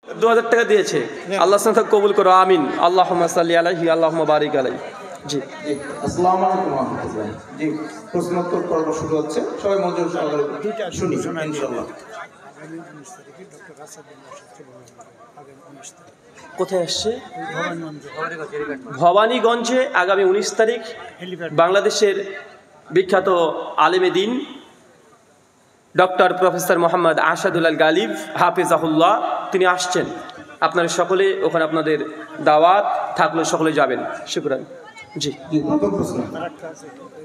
2000 টাকা দিয়েছে। আল্লাহ সুবহানাহু কবুল করো, আমিন। আল্লাহুম্মা সাল্লি আলাইহি আল্লাহুম্মা বারিক আলাইহি। জি, আসসালামু আলাইকুম ওয়া রাহমাতুল্লাহ। জি, প্রশ্নোত্তর পর্ব শুরু হচ্ছে, সবাই মনোযোগ সহকারে শুনি ইনশাআল্লাহ। কোথায় আসছে? ভবানীগঞ্জে আগামী 19 তারিখ বাংলাদেশের বিখ্যাত আলেমে দ্বীন ডক্টর প্রফেসর মোহাম্মদ আশাদুল গালিব হাফিজাহুল্লাহ তিনি আসছেন। আপনারা সকলে ওখানে আপনাদের দাওয়াত থাকলে সকলে যাবেন। শুকরান। জি, প্রথম প্রশ্ন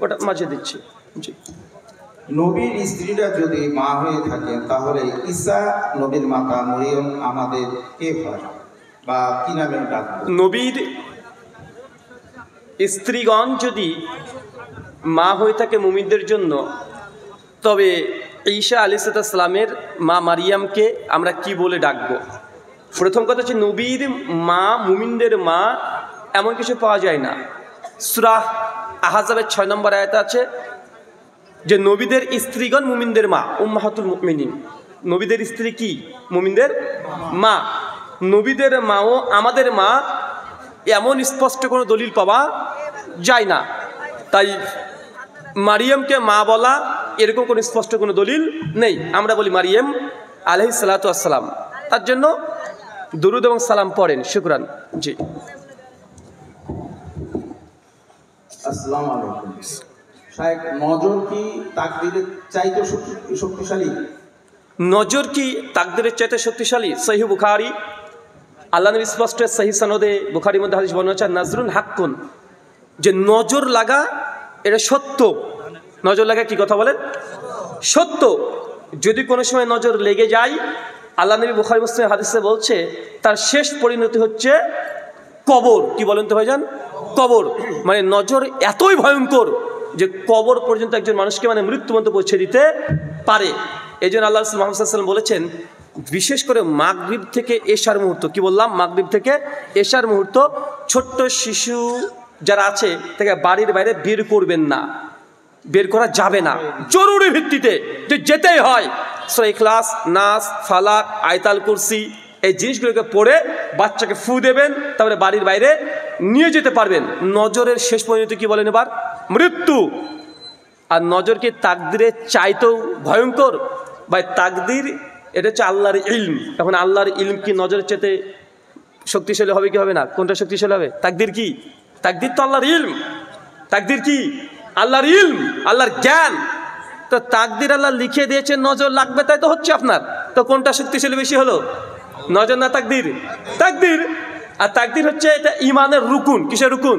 ওটা মাঝে দিচ্ছি। জি, নবীর স্ত্রীরা যদি মা হয়ে থাকে তাহলে ঈসা নবীর মাতা মরিয়ম আমাদের কে হয় বা কি নামে ডাকবো? নবীর স্ত্রীগণ যদি মা হয়ে থাকে মুমিনদের জন্য, তবে ঈসা আলাইহিস সালামের মা মারিয়ামকে আমরা কি বলে ডাকবো? প্রথম কথা হচ্ছে নবীর মা মুমিনদের মা এমন কিছু পাওয়া যায় না। সূরা আহজাবের 6 নম্বর আয়াতে আছে যে নবীদের স্ত্রীগণ মুমিনদের মা, উম্মাহাতুল মুমিনিন। নবীদের স্ত্রী কি? মুমিনদের মা। নবীদের মাও আমাদের মা, এমন স্পষ্ট কোনো দলিল পাওয়া যায় না। তাই মারিয়ামকে মা বলা এরকম কোনো স্পষ্ট কোনো দলিল নেই। আমরা বলি মারিয়াম আলাইহিস সালাতু ওয়াস সালাম, তার জন্য দুরূদ এবং সালাম পড়েন। শুকরান। জি, আসসালামু আলাইকুম। শায়েখ, নজর কি তাকদীরের চাইতে শক্তিশালী? নজর কি তাকদীরের চাইতে শক্তিশালী? সহিহ বুখারী, আল্লাহ নবী স্পষ্ট সহিহ সনদে বুখারীর মধ্যে হাদিস বর্ণনা আছে, নাজরুন হাক্কুন, যে নজর লাগা এটা সত্য। নজর লাগা কি কথা বলেন? সত্য। যদি কোনো সময় নজর লেগে যায়, আল্লাহ নবী বুখারী মুসলিম হাদিসে বলছে তার শেষ পরিণতি হচ্ছে কবর। কি বলেন তো ভাইজান? কবর। মানে নজর এতই ভয়ঙ্কর যে কবর পর্যন্ত একজন মানুষকে মানে মৃত্যু পর্যন্ত পৌঁছে দিতে পারে। এই জন্য আল্লাহ রাসূল মুহাম্মদ সাল্লাল্লাহু আলাইহি ওয়াসাল্লাম বলেছেন, বিশেষ করে মাগরিব থেকে এশার মুহূর্ত, কি বললাম, মাগরিব থেকে এশার মুহূর্ত, ছোট্ট শিশু যারা আছে তাকে বাড়ির বাইরে বের করবেন না, বের করা যাবে না। জরুরি ভিত্তিতে যে যেতেই হয়, সূরা ইখলাস, নাস, ফালাক, আয়াতুল কুরসি এই জিনিসগুলোকে পড়ে বাচ্চাকে ফু দেবেন, তারপরে বাড়ির বাইরে নিয়ে যেতে পারবেন। নজরের শেষ পরিণতি কি বলেন এবার? মৃত্যু। আর নজর কি তাকদীরের চাইতেও ভয়ঙ্কর? ভাই তাকদীর এটা হচ্ছে আল্লাহর ইলম। এখন আল্লাহর ইলম কি নজরের চাইতে শক্তিশালী হবে কি হবে না? কোনটা শক্তিশালী হবে? তাকদীর কি? তাকদীর তো আল্লাহর ইলম। তাকদীর কি? আল্লাহর ইলম, আল্লাহর জ্ঞান। তো তাকদীর আল্লাহ লিখে দিয়েছেন নজর লাগবে, তাই তো হচ্ছে আপনার। তো কোনটা শক্তিশালী বেশি হলো? নজর না তাকদীর? তাকদীর। আর তাকদীর হচ্ছে এটা ঈমানের রুকুন। কিসের রুকুন?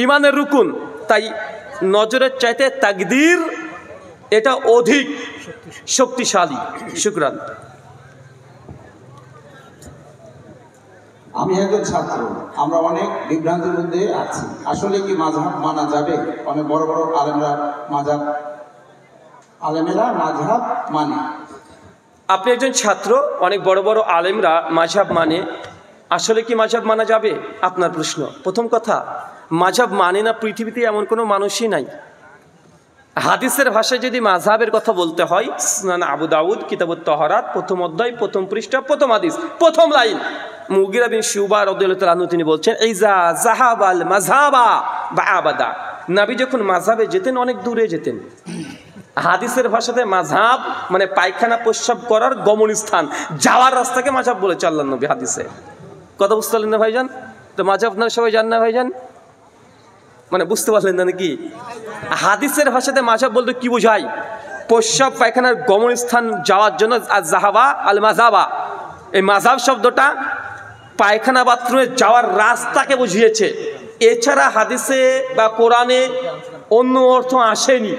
ঈমানের রুকুন। তাই নজরের চাইতে তাকদীর এটা অধিক শক্তিশালী। শুকরান। আমি একজন ছাত্র, আমরা অনেক বিভ্রান্তির মধ্যে আছি। আসলে কি মাযহাব মানা যাবে? অনেক বড় বড় আলেমেরা মাযহাব মানে। আপনি একজন ছাত্র, অনেক বড় বড় আলেমরা মাযহাব মানে, আসলে কি মাযহাব মানা যাবে? আপনার প্রশ্ন। প্রথম কথা, মাযহাব মানে না পৃথিবীতে এমন কোনো মানুষই নাই। হাদিসের ভাষায় যদি মাযহাবের কথা বলতে হয়, সুনান আবু দাউদ কিতাবুত তাহারাত, প্রথম অধ্যায়, প্রথম পৃষ্ঠা, প্রথম হাদিস, প্রথম লাইন, মুগীরা বিন শুবা রাদিয়াল্লাহু তাআলা আনহু তিনি বলছেন, ইজা যাহাবাল মাযহাবা বা'আবাদা। নবী যখন মাযহাবে যেতেন অনেক দূরে যেতেন। হাদিসের ভাষাতে মাযহাব মানে পায়খানা প্রস্রাব করার গমনস্থান, যাওয়ার রাস্তাকে মাযহাব বলেছে আল্লাহর নবী হাদিসে। কথা বুঝতে পারলেন না ভাইজান? তো মাযহাব আপনারা সবাই জান না ভাইজান? মানে বুঝতে পারলেন না নাকি? হাদিসের ভাষাতে মাযহাব বলতে কি বোঝায়? প্রস্রাব পায়খানার গমনস্থান যাওয়ার জন্য আয-যাহাবা আল মাযহাবা। এই মাযহাব শব্দটা পায়খানা বাথরুমে যাওয়ার রাস্তাকে বুঝিয়েছে। এছাড়া হাদিসে বা কোরআনে অন্য অর্থ আসেনি।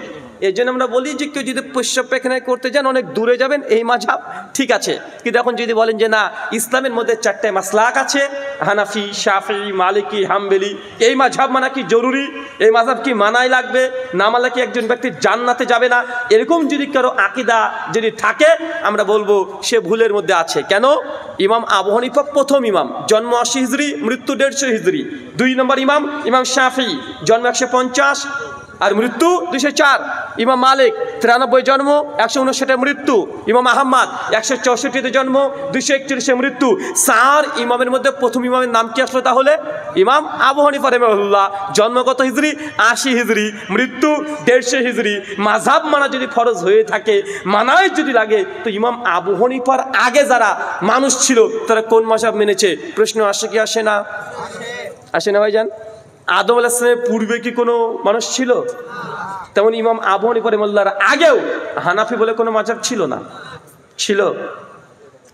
এই জন্য আমরা বলি যে কেউ যদি প্রস্রাব পায়খানা করতে যান অনেক দূরে যাবেন, এই মাযহাব ঠিক আছে। কিন্তু এখন যদি বলেন যে না, ইসলামের মধ্যে 4টে মাসলাক আছে, হানাফি, শাফি, মালিকি, হাম্বলি, এই মাযহাব মানা কি জরুরি? এই মাযহাব কি মানাই লাগবে? না মানলে কি একজন ব্যক্তি জান্নাতে যাবে না? এরকম যদি কারো আকীদা যদি থাকে, আমরা বলবো সে ভুলের মধ্যে আছে। কেন? ইমাম আবু হানিফা প্রথম ইমাম, জন্ম 80 হিজরি, মৃত্যু 150 হিজরি। 2 নম্বর ইমাম ইমাম শাফি, জন্ম 150 আর মৃত্যু 204। ইমাম মালিক 93 জন্ম 159 মৃত্যু, ইমাম আহমদ 164 জন্ম 241 মৃত্যু। 4 ইমামের মধ্যে প্রথম ইমামের নাম কি আসলো তাহলে? ইমাম আবু হানিফা রাহিমাহুল্লাহ। জন্ম কত হিজরি? 80 হিজরি, মৃত্যু 150 হিজরি। মাযহাব মানা যদি ফরজ হয়ে থাকে, মানায় যদি লাগে, তো ইমাম আবু হানিফার আগে যারা মানুষ ছিল তারা কোন মাযহাব মেনেছে? প্রশ্ন আসে কি আসে না? আসে না ভাইজান? আদম আলাইহিস সালামের পূর্বে কি কোনো মানুষ ছিল? তেমন ইমাম আবু হানিফা রাহিমাহুল্লাহর আগেও হানাফি বলে কোনো মাযহাব ছিল না, ছিল।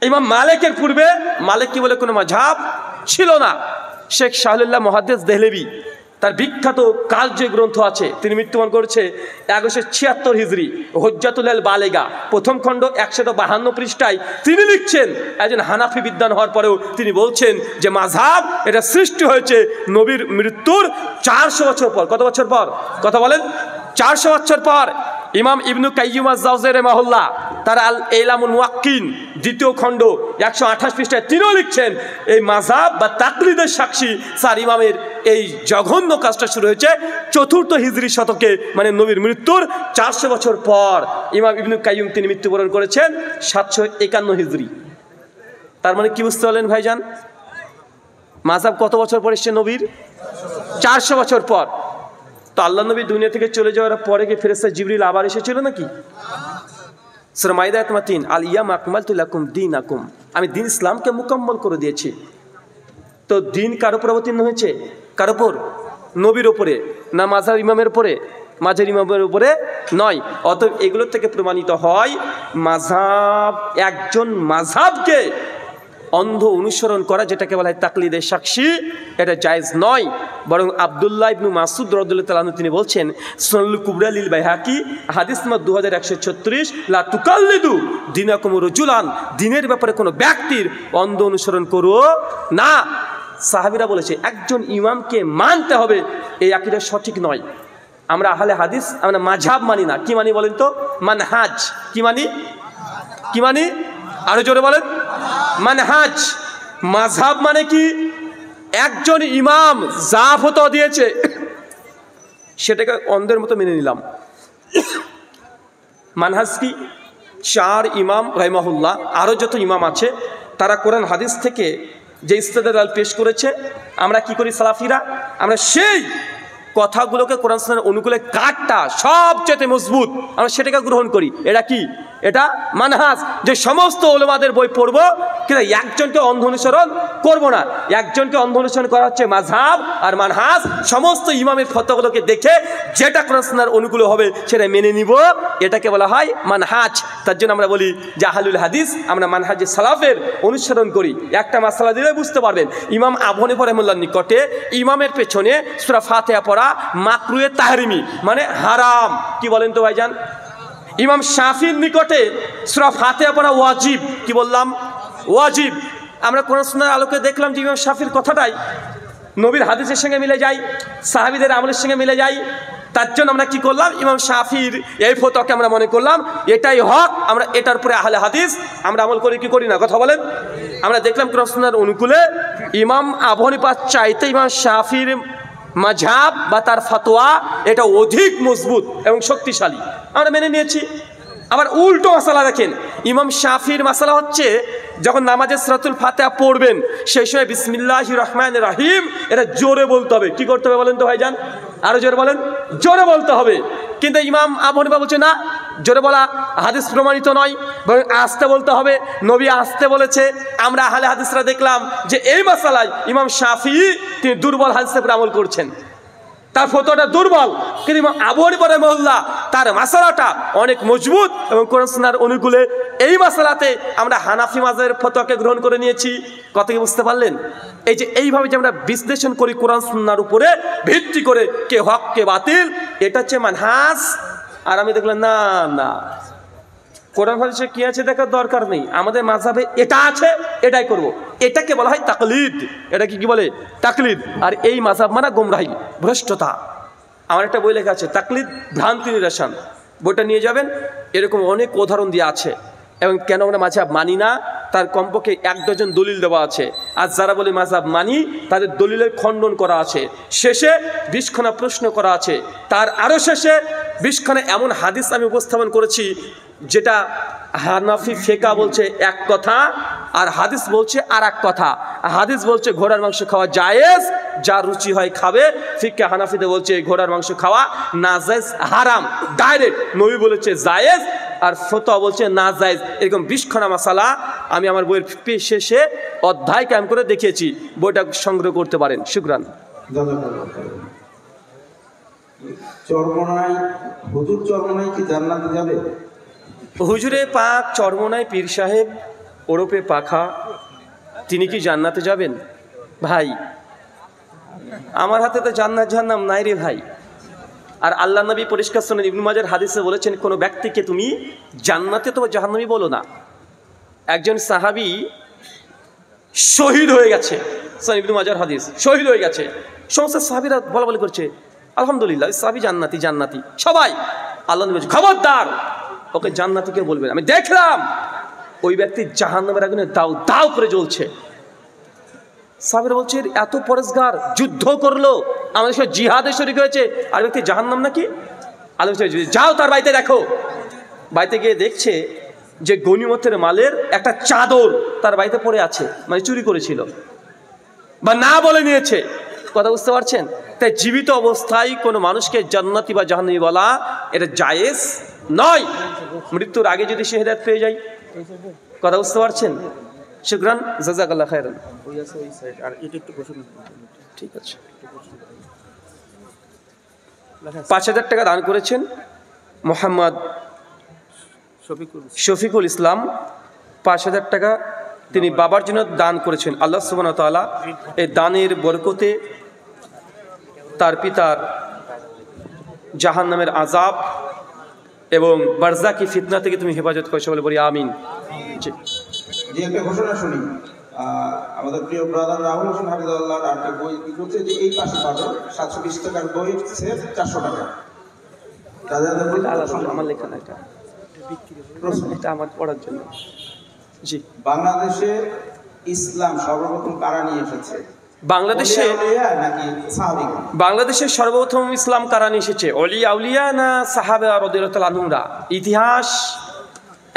ইমাম মালিকের পূর্বে মালিক কি বলে কোনো মাযহাব ছিল না। শেখ শাহলুল্লাহ মুহাদ্দিস দেহলেভি তার বিখ্যাত কালজয়ী গ্রন্থ আছে, তিনি মৃত্যুবরণ করেছে 1176 হিজরি, হুজ্জাতুল বালেগা, প্রথম খণ্ড 152 পৃষ্ঠায় তিনি লিখছেন, একজন হানাফি বিদ্বান হওয়ার পরেও তিনি বলছেন যে মাযহাব এটা সৃষ্টি হয়েছে নবীর মৃত্যুর 400 বছর পর। কত বছর পর? কথা বলেন। 400 বছর পর। ইমাম ইবনু কাইয়্যিম আয-যাওযী রাহিমাহুল্লাহ তার আল ইলামুল মুওয়াক্কিন দ্বিতীয় খণ্ড 128 পৃষ্ঠায় তিনিও লিখছেন এই মাযহাব বা তাকলিদের সাক্ষী 4 ইমামের এই জঘন্য কাজটা শুরু হয়েছে 4th হিজরি শতকে, মানে নবীর মৃত্যুর 400 বছর পর। ইমাম ইবনু কাইয়্যিম তিনি মৃত্যুবরণ করেছেন 751 হিজরি। তার মানে কি বুঝতে পারলেন ভাইজান? মাযহাব কত বছর পর এসেছে নবীর? 400 বছর পর। তো আল্লাহ নবী দুনিয়া থেকে চলে যাওয়ার পরে কি ফেরেশতা জিবরিল আবার এসেছিল নাকি? সূরা মাইদা আয়াত 3, আল ইয়াউমা আকমালতু লাকুম দীনাকুম, আমি দ্বীন ইসলামকে মুকম্মল করে দিয়েছি। তো দ্বীন কার উপর অবতীর্ণ হয়েছে? কার উপর? নবীর উপরে না মাযহাব ইমামের উপরে? মাঝার ইমামের উপরে নয়। অতএব এগুলোর থেকে প্রমাণিত হয় মাযহাব, একজন মাযহাবকে অন্ধ অনুসরণ করা, যেটাকে বলা হয় তাকলিদের সাক্ষী, এটা জায়েজ নয়। বরং আব্দুল্লাহ ইবনু মাসউদ রাদিয়াল্লাহু তাআলা আনহু তিনি বলছেন, সুনানুল কুবরা লিল বাইহাকি হাদিস নম্বর 2136, লা তুকাল্লিদু দীনাকুম রাজুলান, দ্বীনের ব্যাপারে কোনো ব্যক্তির অন্ধ অনুসরণ করো না। সাহাবীরা বলেছে একজন ইমামকে মানতে হবে, এই আকীদা সঠিক নয়। আমরা আহলে হাদিস, আমরা মাযহাব মানি না। কি মানি বলেন তো? মানহাজ। কি মানি? কি মানি? আরো জোরে বলেন। মানহাজ। মাযহাব মানে কি? একজন ইমাম যা ফতোয়া দিয়েছে সেটাকে অন্ধের মতো মেনে নিলাম। মানহাজ কি? 4 ইমাম রাহিমাহুল্লাহ, আরও যত ইমাম আছে, তারা কোরআন হাদিস থেকে যে ইস্তেদলাল পেশ করেছে, আমরা কি করি সালাফিরা? আমরা সেই কথাগুলোকে কোরআন সুন্নাহর অনুকূলে কাটটা সবচেয়ে মজবুত, আমরা সেটাকে গ্রহণ করি। এটা কি? এটা মানহাজ, যে সমস্ত উলামাদের বই পড়বো, কিন্তু একজনকে অন্ধ অনুসরণ করবো না। একজনকে অন্ধ অনুসরণ করা হচ্ছে মাযহাব, আর মানহাজ সমস্ত ইমামের ফতোয়াগুলোকে দেখে যেটা কোরআন সুন্নাহর অনুকূলে হবে সেটা মেনে নিব, এটাকে বলা হয় মানহাজ। তার জন্য আমরা বলি যে আহলুল হাদিস, আমরা মানহাজে সালাফের অনুসরণ করি। একটা মাসালা দিলে বুঝতে পারবেন, ইমাম আবু হানিফা রাহিমাহুল্লাহর নিকটে ইমামের পেছনে সূরা ফাতিহা পড়া মাকরুহে তাহরিমি, মানে হারাম। কি বলেন তো ভাইজান? ইমাম শাফির নিকটে সূরা ফাতিহা পড়া ওয়াজিব। কি বললাম? ওয়াজিব। আমরা কোরআন সুন্নাহর আলোকে দেখলাম যে ইমাম শাফির কথাটাই নবীর হাদিসের সঙ্গে মিলে যায়, সাহাবীদের আমলের সঙ্গে মিলে যায়। তার জন্য আমরা কি করলাম? ইমাম শাফির এই ফতোয়াকে আমরা মনে করলাম এটাই হক, আমরা এটার উপরে আহলে হাদিস আমরা আমল করি কি করি না? কথা বলেন। আমরা দেখলাম কোরআন সুন্নাহর অনুকূলে ইমাম আবু হানিফার চাইতে ইমাম শাফির মাযহাব বা তার ফতোয়া এটা অধিক মজবুত এবং শক্তিশালী, আমরা মেনে নিয়েছি। আবার উল্টো মাসালা দেখেন, ইমাম শাফির মাসালা হচ্ছে যখন নামাজে সূরাতুল ফাতিহা পড়বেন সেই সময় বিসমিল্লাহির রহমানির রহিম এটা জোরে বলতে হবে। কি করতে হবে বলেন তো ভাইজান? আরো জোরে বলেন। জোরে বলতে হবে। কিন্তু ইমাম আবু হানিফা বলছে না, জোরে বলা হাদিস প্রমাণিত নয়, বরং আস্তে বলতে হবে, নবী আস্তে বলেছে। আমরা আহলে হাদিসরা দেখলাম যে এই মাসালায় ইমাম শাফি তিনি দুর্বল হাদিসের উপর আমল করছেন, তার ফতোয়াটা দুর্বল। কিন্তু ইমাম আবু হানিফা রাহিমাহুল্লাহ তার মাসালাটা অনেক মজবুত এবং কোরআন সুন্নাহর অনুকূলে। এই মাসালাতে আমরা হানাফি মাযহাবের ফতোয়াকে গ্রহণ করে নিয়েছি। কথা কি বুঝতে পারলেন? এই যে এইভাবে যে আমরা বিশ্লেষণ করি কোরআন সুন্নাহর উপরে ভিত্তি করে কে হক কে বাতিল, এটা হচ্ছে মানহাজ। আর আমি দেখলাম না না, কোরআন হাদিসে কি আছে দেখার দরকার নেই, আমাদের মাযহাবে এটা আছে এটাই করব। এটাকে বলা হয় তাকলিদ। এটা কি বলে? তাকলিদ। আর এই মাযহাব মানে গোমরাহি, ভ্রষ্টতা। আমার একটা বই লেখা আছে তাকলিদ ভ্রান্তি নিরসন, বইটা নিয়ে যাবেন। এরকম অনেক উদাহরণ দিয়ে আছে এবং কেন আমরা মাযহাব মানি না তার কমপক্ষে 1 ডজন দলিল দেওয়া আছে। আর যারা বলে মাযহাব মানি তাদের দলিলের খণ্ডন করা আছে, শেষে 20খানা প্রশ্ন করা আছে, তার আরও শেষে 20খানা এমন হাদিস আমি উপস্থাপন করেছি যেটা হানাফি ফিকহ বলছে এক কথা আর হাদিস বলছে আর এক কথা। হাদিস বলছে ঘোড়ার মাংস খাওয়া জায়েজ, যার রুচি হয় খাবে। ফিকহ হানাফিতে বলছে ঘোড়ার মাংস খাওয়া নাজায়েজ, হারাম। ডাইরেক্ট নবী বলেছে জায়েজ আর ফতোয়া বলছে না জায়েজ। এরকম 20খানা মাসালা আমি আমার বইয়ের শেষে অধ্যায় কায়েম করে দেখিয়েছি, বইটা সংগ্রহ করতে পারেন। শুকরান। চরমনাই, হুজুর চরমনাই কি জান্নাতে যাবে? হুজুরে পাক চরমনাই পীর সাহেব ওরফে পাখা, তিনি কি জান্নাতে যাবেন? ভাই আমার হাতে তো জান্নাত জাহান্নাম নাই রে ভাই। আর আল্লাহ নবী পরিষ্কার সুন্নাহ ইবনে মাজার হাদিসে বলেছেন, কোনো ব্যক্তিকে তুমি জান্নাতে তো জাহান্নামী বলো না। একজন সাহাবী শহীদ হয়ে গেছে, সুন্নাহ ইবনে মাজার হাদিস, শহীদ হয়ে গেছে। সমস্ত সাহাবীরা বলাবলি করছে আলহামদুলিল্লাহ সাহাবী জান্নাতি জান্নাতি সবাই। আল্লাহ নবী খবরদার ওকে জান্নাতি কেউ বলবেন। আমি দেখলাম ওই ব্যক্তি জাহান্নামের আগুনে দাউ দাউ করে জ্বলছে। সাহাবীরা বলছে এত পরেশগার, যুদ্ধ করলো, আমাদের সাথে জিহাদে শরীক হয়েছে, আর ব্যক্তি জাহান্নাম নাকি? আল্লাহ যাও তার বাড়িতে দেখো। বাড়িতে গিয়ে দেখছে যে গনিমতের মালের একটা চাদর তার বাড়িতে পড়ে আছে, মানে চুরি করেছিল বা না বলে নিয়েছে। কথা বুঝতে পারছেন? তাই জীবিত অবস্থায় কোনো মানুষকে জান্নাতি বা জাহান্নামী বলা এটা জায়েজ নয়। মৃত্যুর আগে যদি সে হেদায়েত পেয়ে যায়। কথা বুঝতে পারছেন? শুকরান, জাযাকাল্লাহ খায়রান। ঠিক আছে। 5000 টাকা দান করেছেন মোহাম্মদ শফিকুল ইসলাম, 5000 টাকা তিনি বাবার জন্য দান করেছেন। আল্লাহ সুবহানাহু ওয়া তাআলা এই দানের বরকতে তার পিতার জাহান্নামের আযাব এবং বারযাকি ফিতনা থেকে তুমি হেফাজত করেছো বলে বলি আমিন। যে একটা ঘোষণা শুনি, আমাদের প্রিয় ব্রাদার রাহুল হোসেন হাফিজাহুল্লাহর একটা বই কি করছে যে এই পাশে পাবে 720 টাকার বই সেট 400 টাকা। দাদাদের বই আমার লেখা না, এটা আমার পড়ার জন্য। জি, বাংলাদেশে ইসলাম সর্বপ্রথম কারা নিয়ে এসেছে? বাংলাদেশে সর্বপ্রথম ইসলাম কারা নিয়ে এসেছে? ওলিয়া আউলিয়া না সাহাবা রাদিয়াল্লাহু তাআলা আনহুরা? ইতিহাস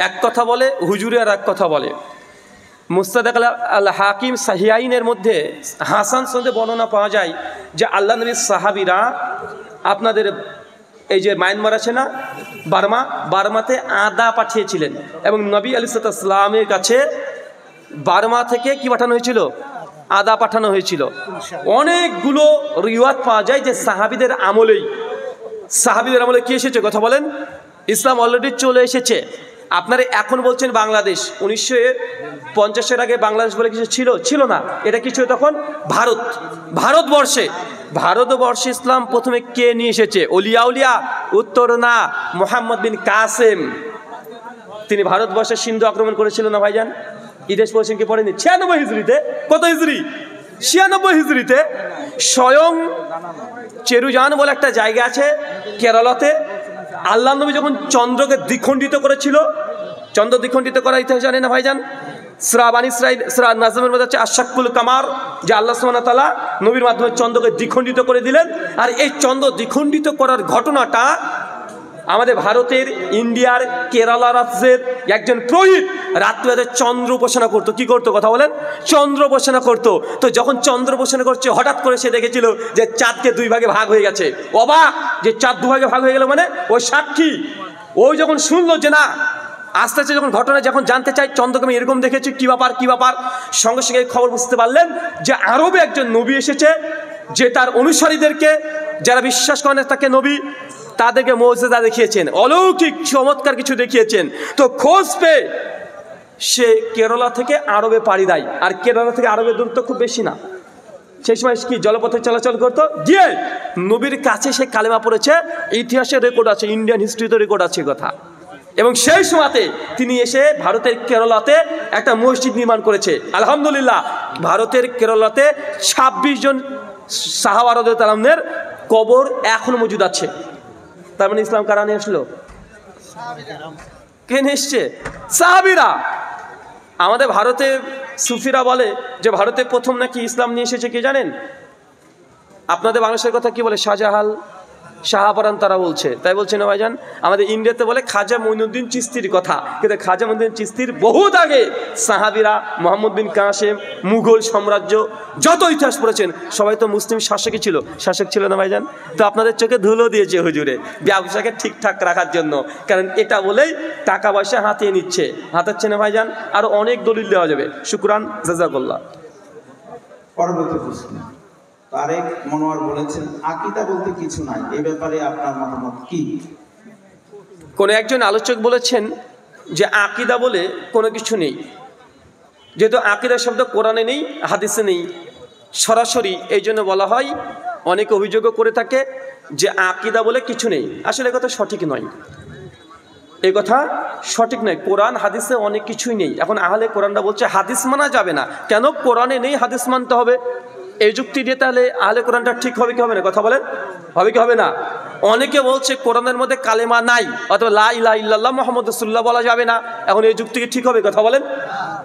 এক কথা বলে, হুজুরে আর এক কথা বলে। মুস্তাদরাক আল হাকিম সাহিহাইনের মধ্যে হাসান সনদে বর্ণনা পাওয়া যায় যে আল্লাহ নবীর সাহাবীরা আপনাদের এই যে মায়ানমার আছে না, বার্মাতে আদা পাঠিয়েছিলেন এবং নবী আলাইহিস সালামের কাছে বার্মা থেকে কি পাঠানো হয়েছিল? আদা পাঠানো হয়েছিল। অনেকগুলো রিওয়ায়াত পাওয়া যায় যে সাহাবীদের আমলে কি এসেছে? কথা বলেন। ইসলাম অলরেডি চলে এসেছে। আপনারা এখন বলছেন বাংলাদেশ, 1950-এর আগে বাংলাদেশ বলে কিছু ছিল না। এটা কি ছিল তখন? ভারতবর্ষে ইসলাম প্রথমে কে নিয়ে এসেছে? ওলিয়া? উত্তর না, মোহাম্মদ বিন কাসেম। তিনি ভারতবর্ষের সিন্ধু আক্রমণ করেছিল না ভাইজান? ইতিহাস পড়েছেন কি পড়েনি? 96 হিজরিতে। কত হিজরি? 96 হিজরিতে। স্বয়ং চেরুজান বলে একটা জায়গা আছে কেরালাতে। আল্লাহ নবী যখন চন্দ্রকে দ্বিখণ্ডিত করেছিল, চন্দ্র দ্বিখণ্ডিত করার ইতিহাস জানেন না ভাইজান? সূরা নাজমের মধ্যে আছে আশাকুল কামার, যে আল্লাহ সুবহানাহু ওয়া তাআলা নবীর মাধ্যমে চন্দ্রকে দ্বিখণ্ডিত করে দিলেন। আর এই চন্দ্র দ্বিখণ্ডিত করার ঘটনাটা আমাদের ভারতের ইন্ডিয়ার কেরালা রাজ্যের একজন পুরোহিত রাত্রিতে চন্দ্র উপাসনা করতো। কি করতো? কথা বলেন। চন্দ্র উপাসনা করতো। তো যখন চন্দ্র উপাসনা করছে, হঠাৎ করে সে দেখেছিল যে চাঁদকে 2 ভাগে ভাগ হয়ে গেছে। অবাক, যে চাঁদ 2 ভাগে ভাগ হয়ে গেল মানে? ওই সাক্ষী ওই যখন শুনলো যে না, আস্তে আস্তে যখন ঘটনা যখন জানতে চাই চন্দ্রকে আমি এরকম দেখেছি, কি ব্যাপার, সঙ্গে সঙ্গে খবর বুঝতে পারলেন যে আরবে একজন নবী এসেছে, যে তার অনুসারীদেরকে, যারা বিশ্বাস করেন তাকে নবী, তাদেরকে মুজিজা দেখিয়েছেন, অলৌকিক চমৎকার কিছু দেখিয়েছেন। তো খোঁজ পেয়ে সে কেরালা থেকে আরবে পাড়ি দেয়। আর কেরালা থেকে আরবের দূরত্ব খুব বেশি না। সেই সময় কি জলপথে চলাচল করতো। গিয়ে নবীর কাছে সে কালেমা পড়েছে। ইতিহাসের রেকর্ড আছে, ইন্ডিয়ান হিস্ট্রিতে রেকর্ড আছে কথা। এবং সেই সময়তে তিনি এসে ভারতের কেরালাতে একটা মসজিদ নির্মাণ করেছে। আলহামদুলিল্লাহ, ভারতের কেরালাতে 26 জন সাহাবা রাদিয়াল্লাহু তাআলার কবর এখনো মজুদ আছে। তার মানে ইসলাম কারা নিয়ে আসলো? কে নিয়ে এসছে? সাহাবীরা। আমাদের ভারতে সুফিরা বলে যে ভারতে প্রথম নাকি ইসলাম নিয়ে এসেছে কে জানেন? আপনাদের বাংলাদেশের কথা কি বলে? শাহজাহাল, শাহপরান তারা বলছে, তাই বলছে না ভাইজান? আমাদের ইন্ডিয়াতে বলে খাজা মঈনুদ্দিন চিস্তির কথা, কিন্তু খাজা মঈনুদ্দিন চিস্তির বহুত আগে সাহাবিরা, মোহাম্মদ বিন কাসেম, মুঘল সাম্রাজ্য, যত ইতিহাস পড়েছেন সবাই তো মুসলিম শাসকই ছিল, শাসক ছিল না ভাইজান? তো আপনাদের চোখে ধুলো দিয়েছে হুজুরে ব্যবসাকে ঠিকঠাক রাখার জন্য, কারণ এটা বলেই টাকা পয়সা হাতিয়ে নিচ্ছে, হাতাচ্ছে না ভাইজান? আরো অনেক দলিল দেওয়া যাবে। শুকরান, জাযাকাল্লাহ। পরবর্তী প্রশ্ন, তারেক মনোয়ার বলেছেন আকীদা বলতে কিছু নাই, এই ব্যাপারে আপনার মতামত কি? কোন একজন আলোচক বলেছেন যে আকীদা বলে কোনো কিছু নেই, যেহেতু আকীদা শব্দ কোরআনে নেই, হাদিসে নেই সরাসরি, এই জন্য বলা হয়, অনেকে অভিযোগও করে থাকে যে আকীদা বলে কিছু নেই। আসলে কথা সঠিক নয়, এই কথা সঠিক নয়। কোরআন হাদিসে অনেক কিছুই নেই। এখন আহলে কোরআনরা বলছে হাদিস মানা যাবে না, কেন? কোরআনে নেই, হাদিস মানতে হবে। এই যুক্তি দিয়ে তাহলে আহলে কোরআনটা ঠিক হবে কি হবে না? কথা বলেন, হবে কি হবে না? অনেকে বলছে কোরআনের মধ্যে কালেমা নাই, অথবা লা ইলাহা ইল্লাল্লাহ মুহাম্মাদুর রাসূলুল্লাহ বলা যাবে না। এখন এই যুক্তি কি ঠিক হবে? কথা বলেন,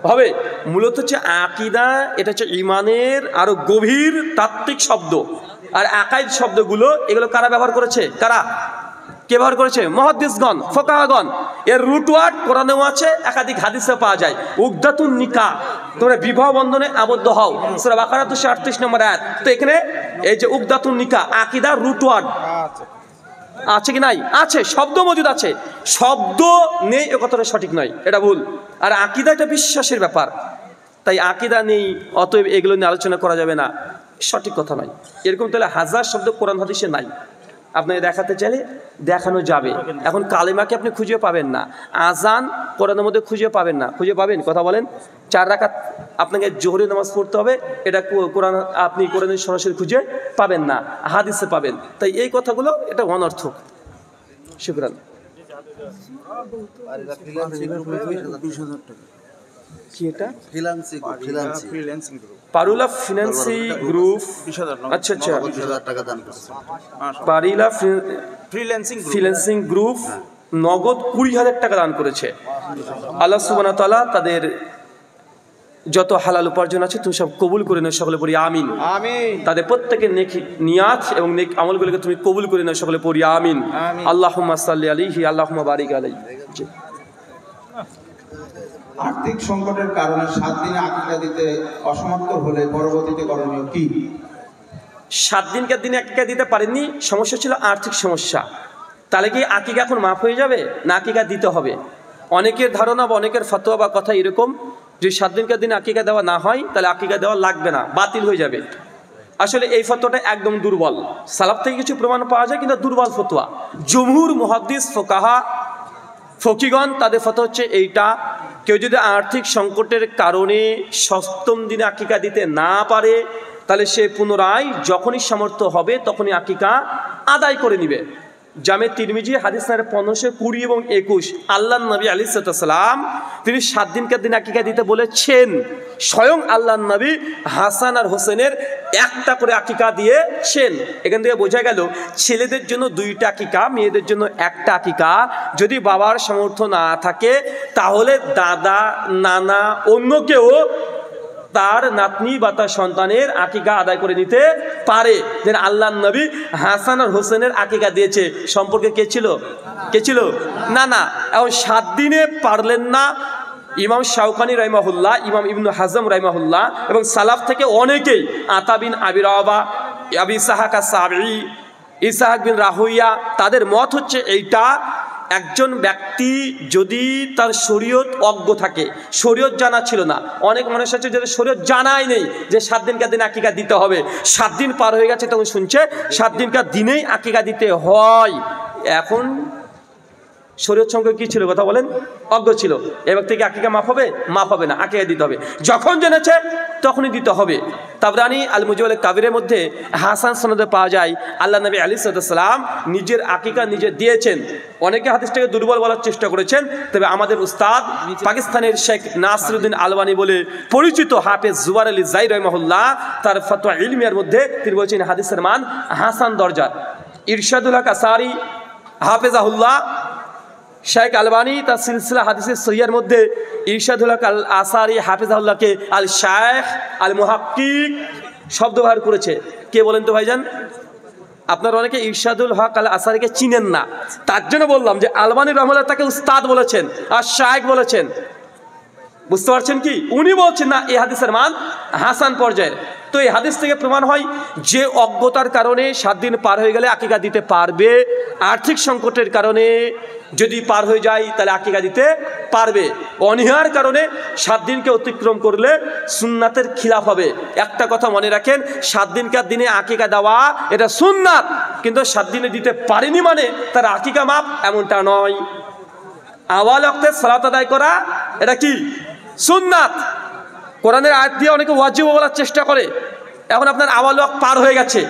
হবে? মূলত হচ্ছে আকীদা, এটা হচ্ছে ইমানের আরো গভীর তাত্ত্বিক শব্দ। আর আকাইদ শব্দগুলো, এগুলো কারা ব্যবহার করেছে? কারা কে ব্যবহার করেছে? মুহাদ্দিসগণ, ফুকাহাগণ। এর রুট ওয়ার্ড কোরআনেও আছে, একাধিক হাদিসে পাওয়া যায়। উকদাতুন নিকাহ, তোমরা বিবাহ বন্ধনে আবদ্ধ হও, সূরা বাকারা 238 নম্বর আয়াত। তো এখানে এই যে উকদাতুন নিকাহ, আকীদার রুট ওয়ার্ড আছে কি নাই? আছে, শব্দ মজুদ আছে। শব্দ নেই এ কথাটা সঠিক নয়, এটা ভুল। আর আকীদা এটা বিশ্বাসের ব্যাপার, তাই আকীদা নেই অতএব এগুলো নিয়ে আলোচনা করা যাবে না, সঠিক কথা নয়। এরকম তাহলে হাজার শব্দ কোরআন হাদিসে নাই, আপনাকে দেখাতে চাইলে দেখানো যাবে। এখন কালেমাকে আপনি খুঁজে পাবেন না, আজান কোরআনের মধ্যে খুঁজে পাবেন না। খুঁজে পাবেন? কথা বলেন। 4 রাকাত আপনাকে জোহরের নামাজ পড়তে হবে, এটা কোরআন, আপনি কোরআনের সরাসরি খুঁজে পাবেন না, হাদিসে পাবেন। তাই এই কথাগুলো এটা অনর্থক। শুকরান। কি এটা? পারুলা ফিন্যান্সি গ্রুপ, আচ্ছা আচ্ছা, পারিলা ফ্রিল্যান্সিং গ্রুপ নগদ 20,000 টাকা দান করেছে। আল্লাহ সুবহানাহু ওয়া তাআলা তাদের যত হালাল উপার্জন আছে তুমি সব কবুল করে নাও, সকলে পড়ি আমিন। তাদের প্রত্যেকের নেক নিয়াত এবং নেক আমলগুলোকে তুমি কবুল করে নাও, সকলে পড়ি আমিন। আল্লাহুম্মা সাল্লি আলাইহি, আল্লাহুম্মা বারিক আলাইহি। আর্থিক সংকটের কারণে 7 দিনে আকীদা দিতে অসমর্থ হলে পরবর্তীতে করণীয় কি? 7 দিনকার দিনে আকীদা দিতে পারেননি, সমস্যা ছিল আর্থিক সমস্যা। তাহলে কি আকীদা এখন মাফ হয়ে যাবে, না আকীদা দিতে হবে? অনেকের ধারণা বা অনেকের ফতোয়া বা কথা এরকম যে 7 দিনকার দিনে আকীদা দেওয়া না হয় তাহলে আকীদা দেওয়া লাগবে না, বাতিল হয়ে যাবে। আসলে এই ফতোয়াটা একদম দুর্বল। সালাফ থেকে কিছু প্রমাণ পাওয়া যায়, কিন্তু দুর্বল ফতোয়া। জমহুর মুহাদ্দিস ফুকাহা ফকিগণ তাদের ফতোয়া হচ্ছে এইটা, কেউ যদি আর্থিক সংকটের কারণে 7ম দিনে আকীদা দিতে না পারে তাহলে সে পুনরায় যখনই সামর্থ্য হবে তখনই আকীদা আদায় করে নিবে। জামে তিরমিজি হাদিস নাম্বার 1520 এবং 21, আল্লাহর নবী আলাইহিস সালাম তিনি 7 দিনকার দিন আকীদা দিতে বলেছেন। স্বয়ং আল্লাহর নবী হাসান আর হোসেনের একটা করে আকীদা দিয়েছেন। এখান থেকে বোঝা গেল ছেলেদের জন্য 2টা আকীদা, মেয়েদের জন্য একটা আকীদা। যদি বাবার সামর্থ্য না থাকে তাহলে দাদা, নানা, অন্য কেউ তার নাতনি বা তার সন্তানের আকীদা আদায় করে নিতে পারে। যেন আল্লাহর নবী হাসান আর হোসেনের আকীদা দিয়েছে। সম্পর্কে কে ছিল? না। এখন 7 দিনে পারলেন না। ইমাম শাওকানি রাহিমাহুল্লাহ, ইমাম ইবনু হাজম রাহিমাহুল্লাহ এবং সালাফ থেকে অনেকেই, আতা বিন আবি রাবা, আবি ইসহাক আস-সাবিঈ, ইসহাক বিন রাহুইয়া, তাদের মত হচ্ছে এইটা, একজন ব্যক্তি যদি তার শরীয়ত অজ্ঞ থাকে, শরীয়ত জানা ছিল না, অনেক মানুষ আছে যাদের শরীয়ত জানাই নেই যে 7 দিনকার দিনে আকীদা দিতে হবে, 7 দিন পার হয়ে গেছে তখন শুনছে 7 দিনকার দিনেই আকীদা দিতে হয়। এখন শরীয়ত সম্পর্কে কি ছিল? কথা বলেন, অজ্ঞ ছিল। এ ব্যক্তিকে আকীদা মাফ হবে? মাফ হবে না, আকীদা দিতে হবে। যখন জেনেছে তখনই দিতে হবে। তাবরানি আল মুজমাল কাবিরের মধ্যে হাসান সনদে পাওয়া যায় আল্লাহ নবী আলাইহিস সালাম নিজের আকীদা নিজে দিয়েছেন। অনেকে হাদিসটাকে দুর্বল বলার চেষ্টা করেছেন, তবে আমাদের উস্তাদ পাকিস্তানের শেখ নাসিরউদ্দিন আলবানী বলে পরিচিত হাফেজ জুবার আলী জাই রাহিমাহুল্লাহ তার ফতোয়া ইলমিয়ার মধ্যে তিনি বলছেন হাদিসের মান হাসান দরজার। ইরশাদুল হক আসারি হাফেজাহুল্লাহ শেখ আলবানী তার সিলসিলা হাদিসের সহিহের মধ্যে ইরশাদুল হক আল আসারি হাফেজাহুল্লাহকে আল শাইখ আল মুহাক্কিক শব্দ ব্যবহার করেছে। কে বলেন তো ভাইজান? আপনারা অনেকে ইরশাদুল হক আল আসারিকে চিনেন না, তার জন্য বললাম যে আলবানী রহমাতুল্লাহ তাকে উস্তাদ বলেছেন আর শায়েখ বলেছেন। বুঝতে পারছেন কি? উনি বলছেন না এই হাদিসের মান হাসান পর্যায়ের। তো এই হাদিস থেকে প্রমাণ হয় যে অজ্ঞতার কারণে 7 দিন পার হয়ে গেলে আকিকা দিতে পারবে, আর্থিক সংকটের কারণে যদি পার হয়ে যায় তাহলে আকিকা দিতে পারবে। অনীহার কারণে 7 দিনকে অতিক্রম করলে সুন্নাতের খিলাফ হবে। একটা কথা মনে রাখেন, 7 দিনকার দিনে আকিকা দেওয়া এটা সুন্নাত, কিন্তু 7 দিনে দিতে পারেনি মানে তার আকিকা মাপ এমনটা নয়। আওয়াল ওয়াক্তে সালাত আদায় করা এটা কি সুন্নাত। কোরআনের আয়াত দিয়ে অনেকে ওয়াজিব বলার চেষ্টা করে। এখন আপনার আওয়াল ওয়াক্ত পার হয়ে গেছে,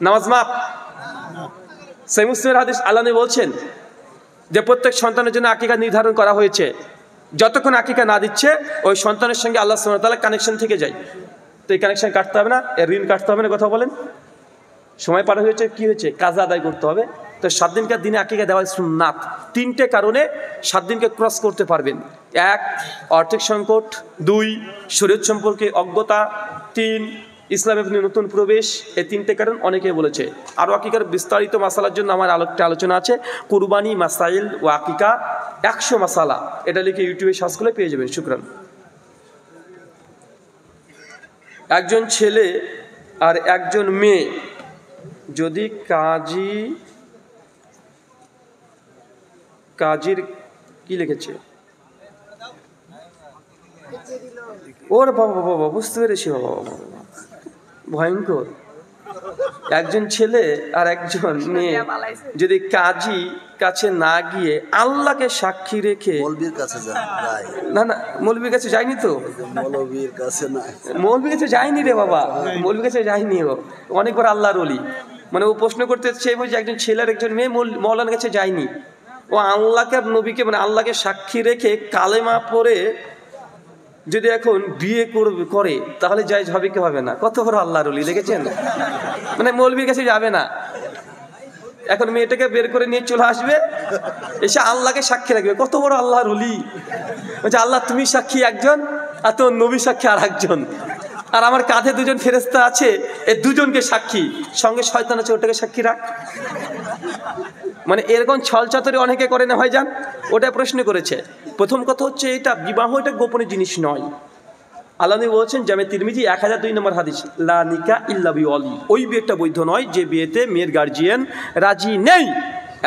নামাজ মাপ। সহিহ মুসলিমের হাদিস আল্লাহ নবী বলছেন যে প্রত্যেক সন্তানের জন্য আকিকা নির্ধারণ করা হয়েছে, যতক্ষণ আকিকা না দিচ্ছে ওই সন্তানের সঙ্গে আল্লাহ সুবহানাহু ওয়া তাআলা কানেকশন থেকে যায়। তো এই কানেকশন কাটতে হবে না, এর ঋণ কাটতে হবে না। কথা বলেন, সময় পার হয়েছে, কি হয়েছে, কাজা আদায় করতে হবে। তো 7 দিনকার দিনে আকিকা দেওয়া সুন্নাত। 3টে কারণে 7 দিনকে ক্রস করতে পারবেন। 1 আর্থিক সংকট, 2 শরীয়ত সম্পর্কে অজ্ঞতা, 3 ইসলামে নতুন প্রবেশ। এই 3টে কারণ অনেকে বলেছে। আরও আকিকার বিস্তারিত মাসালার জন্য আমার আলোচনা আছে, কুরবানি মাসাইল ও আকিকা 100 মাসালা, এটা লিখে ইউটিউবে সার্চ করলে পেয়ে যাবেন। শুকরান। একজন ছেলে আর একজন মেয়ে যদি কাজীর কি লিখেছে, ওর বাবা বাবা বুঝতে পেরেছি, বাবা বাবা ভয়ঙ্কর। একজন ছেলে আর একজন মেয়ে যদি কাজী কাছে না গিয়ে আল্লাহকে সাক্ষী রেখে, মৌলবীর কাছে যায় না না মৌলবীর কাছে যায়নি তো, মৌলবীর কাছে না, মৌলবীর কাছে যায়নি রে বাবা, মৌলবীর কাছে যায়নি। ও অনেকবার আল্লাহর ওলি, মানে ও প্রশ্ন করতে চাইছে যে একজন ছেলে আর একজন মেয়ে মৌলানার কাছে যায়নি, ও আল্লাহকে আর নবীকে মানে আল্লাহকে সাক্ষী রেখে কালেমা পড়ে যদি এখন বিয়ে করে তাহলে জায়েজ হবে কি হবে না? কত বড় আল্লাহর ওলি দেখেছেন? মানে মৌলবীর কাছে যাবে না, এখন মেয়েটাকে বের করে নিয়ে চলে আসবে, এসে আল্লাহকে সাক্ষী রাখবে। কত বড় আল্লাহর ওলি! বলছে আল্লাহ তুমি সাক্ষী একজন, আর তোর নবী সাক্ষী আর একজন, আর আমার কাঁধে 2জন ফেরেশতা আছে, এই 2জনকে সাক্ষী, সঙ্গে শয়তান আছে, ওটাকে সাক্ষী রাখ। মানে এরকম ছলচাতুরি অনেকে করে না ভাইজান, ওটা প্রশ্ন করেছে। প্রথম কথা হচ্ছে এটা বিবাহ এটা গোপনীয় জিনিস নয়। আল্লাহ নবী বলছেন জামে তিরমিজি 1002 নম্বর হাদিস, লা নিকাহ ইল্লা বিওয়ালি, ওই বিয়েটা বৈধ নয় যে বিয়েতে মেয়ের গার্জিয়ান রাজি নেই।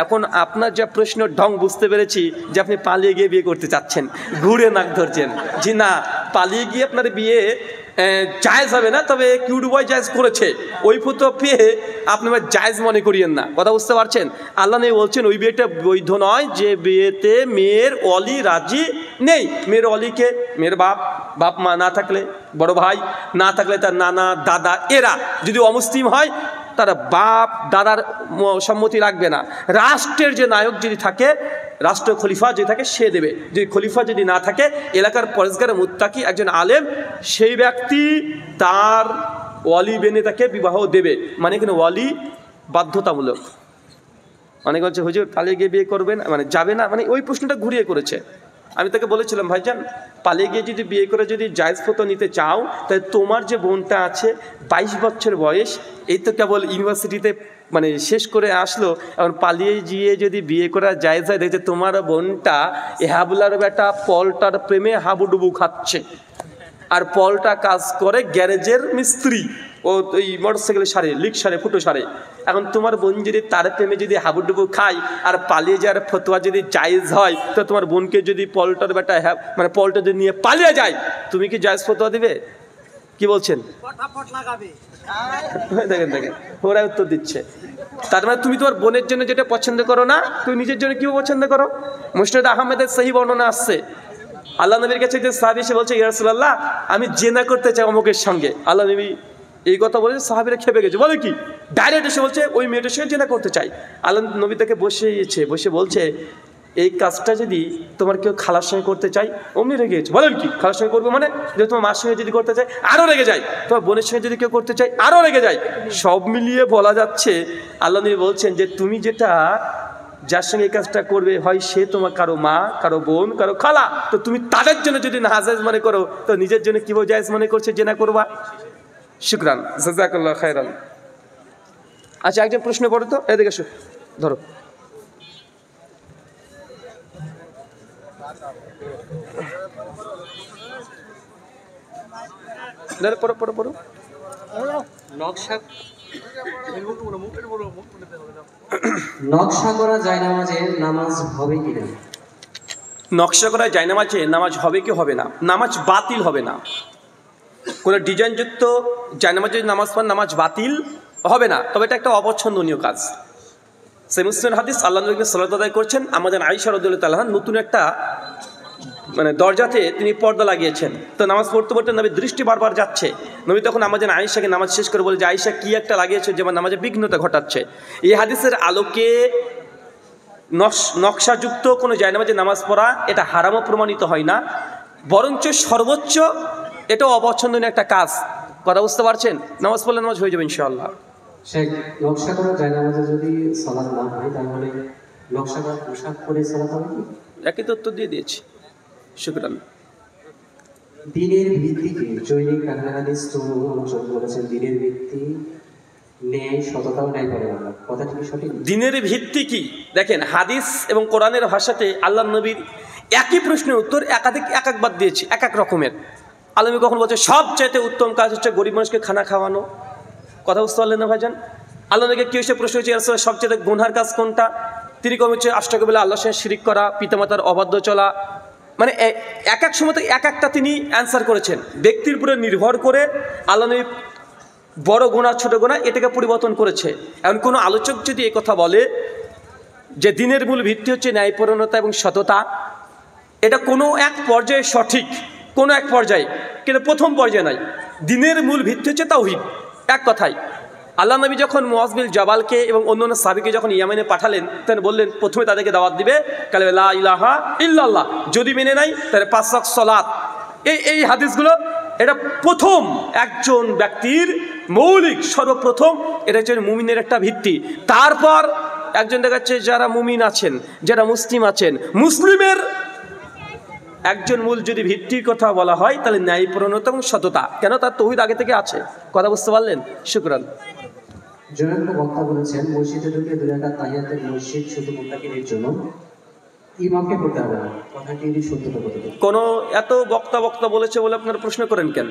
এখন আপনার যা প্রশ্ন ঢং বুঝতে পেরেছি যে আপনি পালিয়ে গিয়ে বিয়ে করতে চাচ্ছেন, ঘুরে নাক ধরছেন। জি না, পালিয়ে গিয়ে আপনার বিয়ে জায়েজ হবে না, তবে কিউট বয় জায়েজ করেছে, ওই ফটো পেয়ে আপনি জায়েজ মনে করিয়েন না। কথা বুঝতে পারছেন? আল্লাহ নবী বলছেন ওই বিয়েটা বৈধ নয় যে বিয়েতে মেয়ের অলি রাজি নেই। মেয়ের অলিকে মেয়ের বাপ মা না থাকলে, বড় ভাই না থাকলে তার নানা দাদা, এরা যদি অমুসলিম হয় তারা বাপ দাদার সম্মতি রাখবে না। রাষ্ট্রের যে নায়ক যদি থাকে, রাষ্ট্র খলিফা যদি থাকে সে দেবে। যদি খলিফা যদি না থাকে, এলাকার পরেশগার মুত্তাকি একজন আলেম, সেই ব্যক্তি তার ওয়ালি বেনে তাকে বিবাহ দেবে। মানে এখানে ওয়ালি বাধ্যতামূলক। অনেকে বলছে হুজুর পালিয়ে গিয়ে বিয়ে করবেন, মানে যাবে না, মানে ওই প্রশ্নটা ঘুরিয়ে করেছে। আমি তাকে বলেছিলাম ভাইজান পালিয়ে গিয়ে যদি বিয়ে করে যদি জায়েজ ফতো নিতে চাও, তাহলে তোমার যে বোনটা আছে 22 বছর বয়স, এই তো কেবল ইউনিভার্সিটিতে মানে শেষ করে আসলো, এখন পালিয়ে গিয়ে যদি বিয়ে করা জায়েজ হয়, দেখছে তোমার বোনটা হাবুলার বেটা পলটার প্রেমে হাবুডুবু খাচ্ছে, আর পলটা কাজ করে গ্যারেজের মিস্ত্রি, ও ওই মোটরসাইকেলের সারে, লিক সারে, ফুটো সারে। এখন তোমার বোন যদি তার প্রেমে যদি হাবুডুবু খায় আর পালিয়ে যাওয়ার ফতোয়া যদি জায়েজ হয়, তো তোমার বোনকে যদি পলটার বেটা মানে পলটা যদি নিয়ে পালিয়ে যায়, তুমি কি জায়েজ ফতোয়া দিবে? কি বলছেন? দেখেন দেখেন ওরা উত্তর দিচ্ছে। তার মানে তুমি তোমার বোনের জন্য যেটা পছন্দ করো না, তুমি নিজের জন্য কি পছন্দ করো? মুসনাদ আহমেদের সহি বর্ণনা আসছে, আল্লাহ নবীর কাছে যে সাহাবী এসে বলছে ইয়া রাসূলুল্লাহ আমি জেনা করতে চাই অমুকের সঙ্গে। আল্লাহ নবী এই কথা বলে সাহাবীরা খেপে গেছে, বলে কি ডাইরেক্ট এসে বলছে ওই মেয়েটার সঙ্গে জেনা করতে চাই। আল্লাহ নবী তাকে বসে বলছে এই কাজটা যদি তোমার কেউ খালার সঙ্গে করতে চাই, অমনি রেগে গেছে। বলেন কি খালার সঙ্গে করবো মানে? যে তোমার মার সঙ্গে যদি করতে চাই আরও রেগে যায়, তোমার বোনের সঙ্গে যদি কেউ করতে চাই আরও রেগে যায়। সব মিলিয়ে বলা যাচ্ছে আল্লাহ নবী বলছেন যে তুমি যেটা যার সঙ্গে এই কাজটা করবে, হয় সে তোমার কারো মা, কারো বোন, কারো খালা, তো তুমি তাদের জন্য যদি না জায়েজ মনে করো, তো নিজের জন্য কিভাবে জায়েজ মনে করছে জেনা করবা? শুকরান, জাযাকাল্লাহু খায়রান। আচ্ছা, একজন প্রশ্ন পড়ো তো, এদিকে এসো, ধরো। পড়ো পড়ো পড়ো। নকশা করা জায়নামাজে নামাজ হবে কিনা? নকশা করা জায়নামাজে নামাজ হবে কি হবে না? নামাজ বাতিল হবে না। কোনো ডিজাইনযুক্ত জায়নামাজে নামাজ পড়ার নামাজ বাতিল হবে না, তবে এটা একটা অপছন্দনীয় কাজ। সেই মুসলিম হাদিস, আল্লাহ নবী সালাত আদায় করছেন, আমাদের আয়েশা রাদিয়াল্লাহু তাআলা নতুন একটা দরজাতে তিনি পর্দা লাগিয়েছেন। তো নামাজ পড়তে পড়তে নবীর দৃষ্টি বারবার যাচ্ছে। নবী তখন আমাদের আয়েশাকে নামাজ শেষ করে বলে যে, আয়েশা কি একটা লাগিয়েছে যে আমার নামাজে বিঘ্নতা ঘটাচ্ছে। এই হাদিসের আলোকে নকশাযুক্ত কোনো জায়নামাজে নামাজ পড়া এটা হারামও প্রমাণিত হয় না, বরঞ্চ সর্বোচ্চ এটাও অপছন্দনীয় একটা কাজ। কথা বুঝতে পারছেন? নামাজ পড়লে নামাজ হয়ে যাবে ইনশাআল্লাহ। শেখ, নকশা করা জায়নামাজে যদি সালাত না হয় তাহলে নকশা করা পোশাক পরে সালাত হবে কি? একই তো উত্তর দিয়ে দিয়েছি, শুকরান। দিনের ভিত্তিকে জৈনিক হাদিস তো অনুসরণ করেছেন, দিনের ভিত্তি ন্যায় সততাও ন্যায় করে না, কথাটি কি সঠিক? দিনের ভিত্তি কি? দেখেন, হাদিস এবং কোরআনের ভাষাতে আল্লাহ নবীর একই প্রশ্নের উত্তর এক একবার দিয়েছি, এক এক রকমের। আল্লাহ নবী কখন বলছে সবচাইতে উত্তম কাজ হচ্ছে গরিব মানুষকে খানা খাওয়ানো। কথা বুঝতে পারলেন না ভাইজান? আল্লাহ নবীকে কি হচ্ছে প্রশ্ন হচ্ছে রাসূল সবচেয়ে গুনহার কাজ কোনটা? তিনি কম হচ্ছে আষ্টাকবিল্লাহ, আল্লাহর সঙ্গে শিরিক করা, পিতামাতার অবাধ্য চলা। মানে এক এক সময় এক একটা তিনি অ্যান্সার করেছেন। ব্যক্তির উপরে নির্ভর করে আল্লাহ নবী বড় গুনাহ ছোট গুনাহ এটাকে পরিবর্তন করেছে। এখন কোনো আলোচক যদি এই কথা বলে যে দিনের মূল ভিত্তি হচ্ছে ন্যায়পরায়ণতা এবং সততা, এটা কোনো এক পর্যায়ে সঠিক, কোনো এক পর্যায়ে, কিন্তু প্রথম পর্যায়ে নাই। দিনের মূল ভিত্তি হচ্ছে তাওহীদ। এক কথায় আল্লাহ নবী যখন মুআয বিন জাবালকে এবং অন্যান্য সাহাবীকে যখন ইয়েমেনে পাঠালেন, তখন বললেন প্রথমে তাদেরকে দাওয়াত দিবে কালিমা লা ইলাহা ইল্লাল্লাহ, যদি মেনে নেয় তাহলে 5 ওয়াক্ত সালাত। এই হাদিসগুলো এটা প্রথম একজন ব্যক্তির মৌলিক সর্বপ্রথম এটা হচ্ছে মুমিনের একটা ভিত্তি। তারপর একজন দেখাচ্ছে যারা মুমিন আছেন, যারা মুসলিম আছেন, মুসলিমের একজন মূল যদি ভিত্তির কথা বলা হয় তাহলে ন্যায়পরায়ণতা এবং সততা। কেন? তার তাওহীদ আগে থেকে আছে। কথা বুঝতে পারলেন? শুকরান। জনৈক বক্তা বলেছেন মসজিদে ঢুকে 2 রাকাত তাহিয়াতুল মসজিদ শুধু মুত্তাকিদের জন্য, ইমামকে পড়তে হবে না, কথাটি সত্যতা কতটুকু? কোনো এত বক্তা বলেছে বলে আপনারা প্রশ্ন করেন কেন?